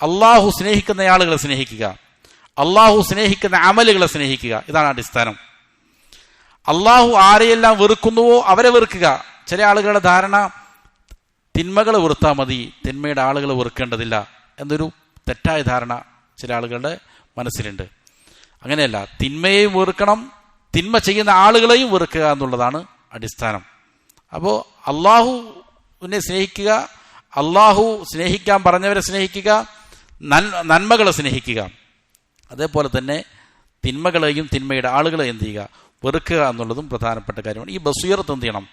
അള്ളാഹു സ്നേഹിക്കുന്ന ആളുകളെ സ്നേഹിക്കുക, അള്ളാഹു സ്നേഹിക്കുന്ന അമലുകളെ സ്നേഹിക്കുക. ഇതാണ് അടിസ്ഥാനം. അള്ളാഹു ആരെയെല്ലാം വെറുക്കുന്നുവോ അവരെ വെറുക്കുക. ചില ആളുകളുടെ ധാരണ തിന്മകളെ വെറുത്താൽ മതി, തിന്മയുടെ ആളുകളെ വെറുക്കേണ്ടതില്ല എന്നൊരു തെറ്റായ ധാരണ ചില ആളുകളുടെ മനസ്സിലുണ്ട്. അങ്ങനെയല്ല, തിന്മയെയും വെറുക്കണം, തിന്മ ചെയ്യുന്ന ആളുകളെയും വെറുക്കുക എന്നുള്ളതാണ് അടിസ്ഥാനം. അപ്പോൾ അള്ളാഹുവിനെ സ്നേഹിക്കുക, അള്ളാഹു സ്നേഹിക്കാൻ പറഞ്ഞവരെ സ്നേഹിക്കുക, നന്മകളെ സ്നേഹിക്കുക. അതേപോലെ തന്നെ തിന്മകളെയും തിന്മയുടെ ആളുകളെയും എന്ത് ചെയ്യുക, വെറുക്കുക എന്നുള്ളതും പ്രധാനപ്പെട്ട കാര്യമാണ്. ഈ ബസീറത്ത് എന്ത് ചെയ്യണം,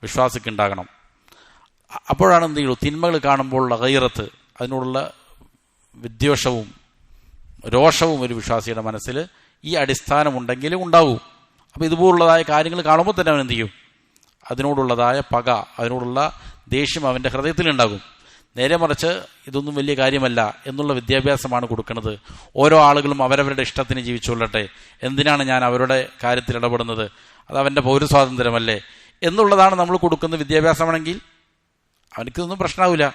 വിശ്വാസിക്കുണ്ടാകണം. അപ്പോഴാണ് എന്ത് ചെയ്യുള്ളൂ, തിന്മകൾ കാണുമ്പോഴുള്ള ഗൈറത്ത്, അതിനോടുള്ള വിദ്വേഷവും രോഷവും ഒരു വിശ്വാസിയുടെ മനസ്സിൽ ഈ അടിസ്ഥാനമുണ്ടെങ്കിലും ഉണ്ടാവൂ. അപ്പോൾ ഇതുപോലുള്ളതായ കാര്യങ്ങൾ കാണുമ്പോൾ തന്നെ അവൻ എന്ത് ചെയ്യും, അതിനോടുള്ളതായ പക, അതിനോടുള്ള ദേഷ്യം അവൻ്റെ ഹൃദയത്തിലുണ്ടാകും. നേരെ മറിച്ച് ഇതൊന്നും വലിയ കാര്യമല്ല എന്നുള്ള വിദ്യാഭ്യാസമാണ് കൊടുക്കുന്നത്. ഓരോ ആളുകളും അവരവരുടെ ഇഷ്ടത്തിന് ജീവിച്ചുകൊള്ളട്ടെ, എന്തിനാണ് ഞാൻ അവരുടെ കാര്യത്തിൽ ഇടപെടുന്നത്, അത് അവൻ്റെ പൗരസ്വാതന്ത്ര്യമല്ലേ എന്നുള്ളതാണ് നമ്മൾ കൊടുക്കുന്ന വിദ്യാഭ്യാസമാണെങ്കിൽ അവനക്കിതൊന്നും പ്രശ്നമാവില്ല.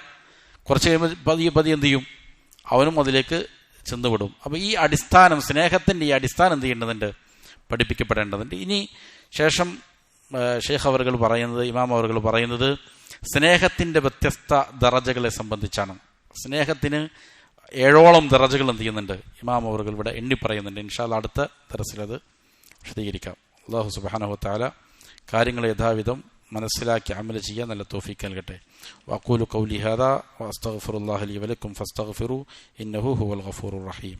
കുറച്ച് കഴിയുമ്പോൾ പതിയെ എന്ത് ചെയ്യും, അവനും അതിലേക്ക് ചെന്നുവിടും. അപ്പോൾ ഈ അടിസ്ഥാനം, സ്നേഹത്തിൻ്റെ ഈ അടിസ്ഥാനം എന്ത് ചെയ്യേണ്ടതുണ്ട്, പഠിപ്പിക്കപ്പെടേണ്ടതുണ്ട്. ഇനി ശേഷം ഷെയ്ഖ് അവറുകൾ പറയുന്നത്, ഇമാം അവറുകൾ പറയുന്നത് സ്നേഹത്തിൻ്റെ വ്യത്യസ്ത ദറജകളെ സംബന്ധിച്ചാണ്. സ്നേഹത്തിന് 7ഓളം ദറജകൾ എന്ത് ചെയ്യുന്നുണ്ട്, ഇമാം അവറുകൾ ഇവിടെ എണ്ണി പറയുന്നുണ്ട്. ഇൻഷാ അല്ലാഹ് അടുത്ത ദർസിൽ അത് വിശദീകരിക്കാം. അല്ലാഹു സുബ്ഹാനഹു വ തആല കാര്യങ്ങൾ യഥാവിധം മനസ്സിലാക്കി അമൽ ചെയ്യാൻ നല്ല തൗഫീഖ് നൽകട്ടെ. വഖൂലു ഖൗലി ഹാദാ വഅസ്തഗ്ഫിറുല്ലാഹ ലി വലക്കും ഫസ്തഗ്ഫിറു ഇന്നഹു ഹുവൽ ഗഫൂറുർ റഹീം.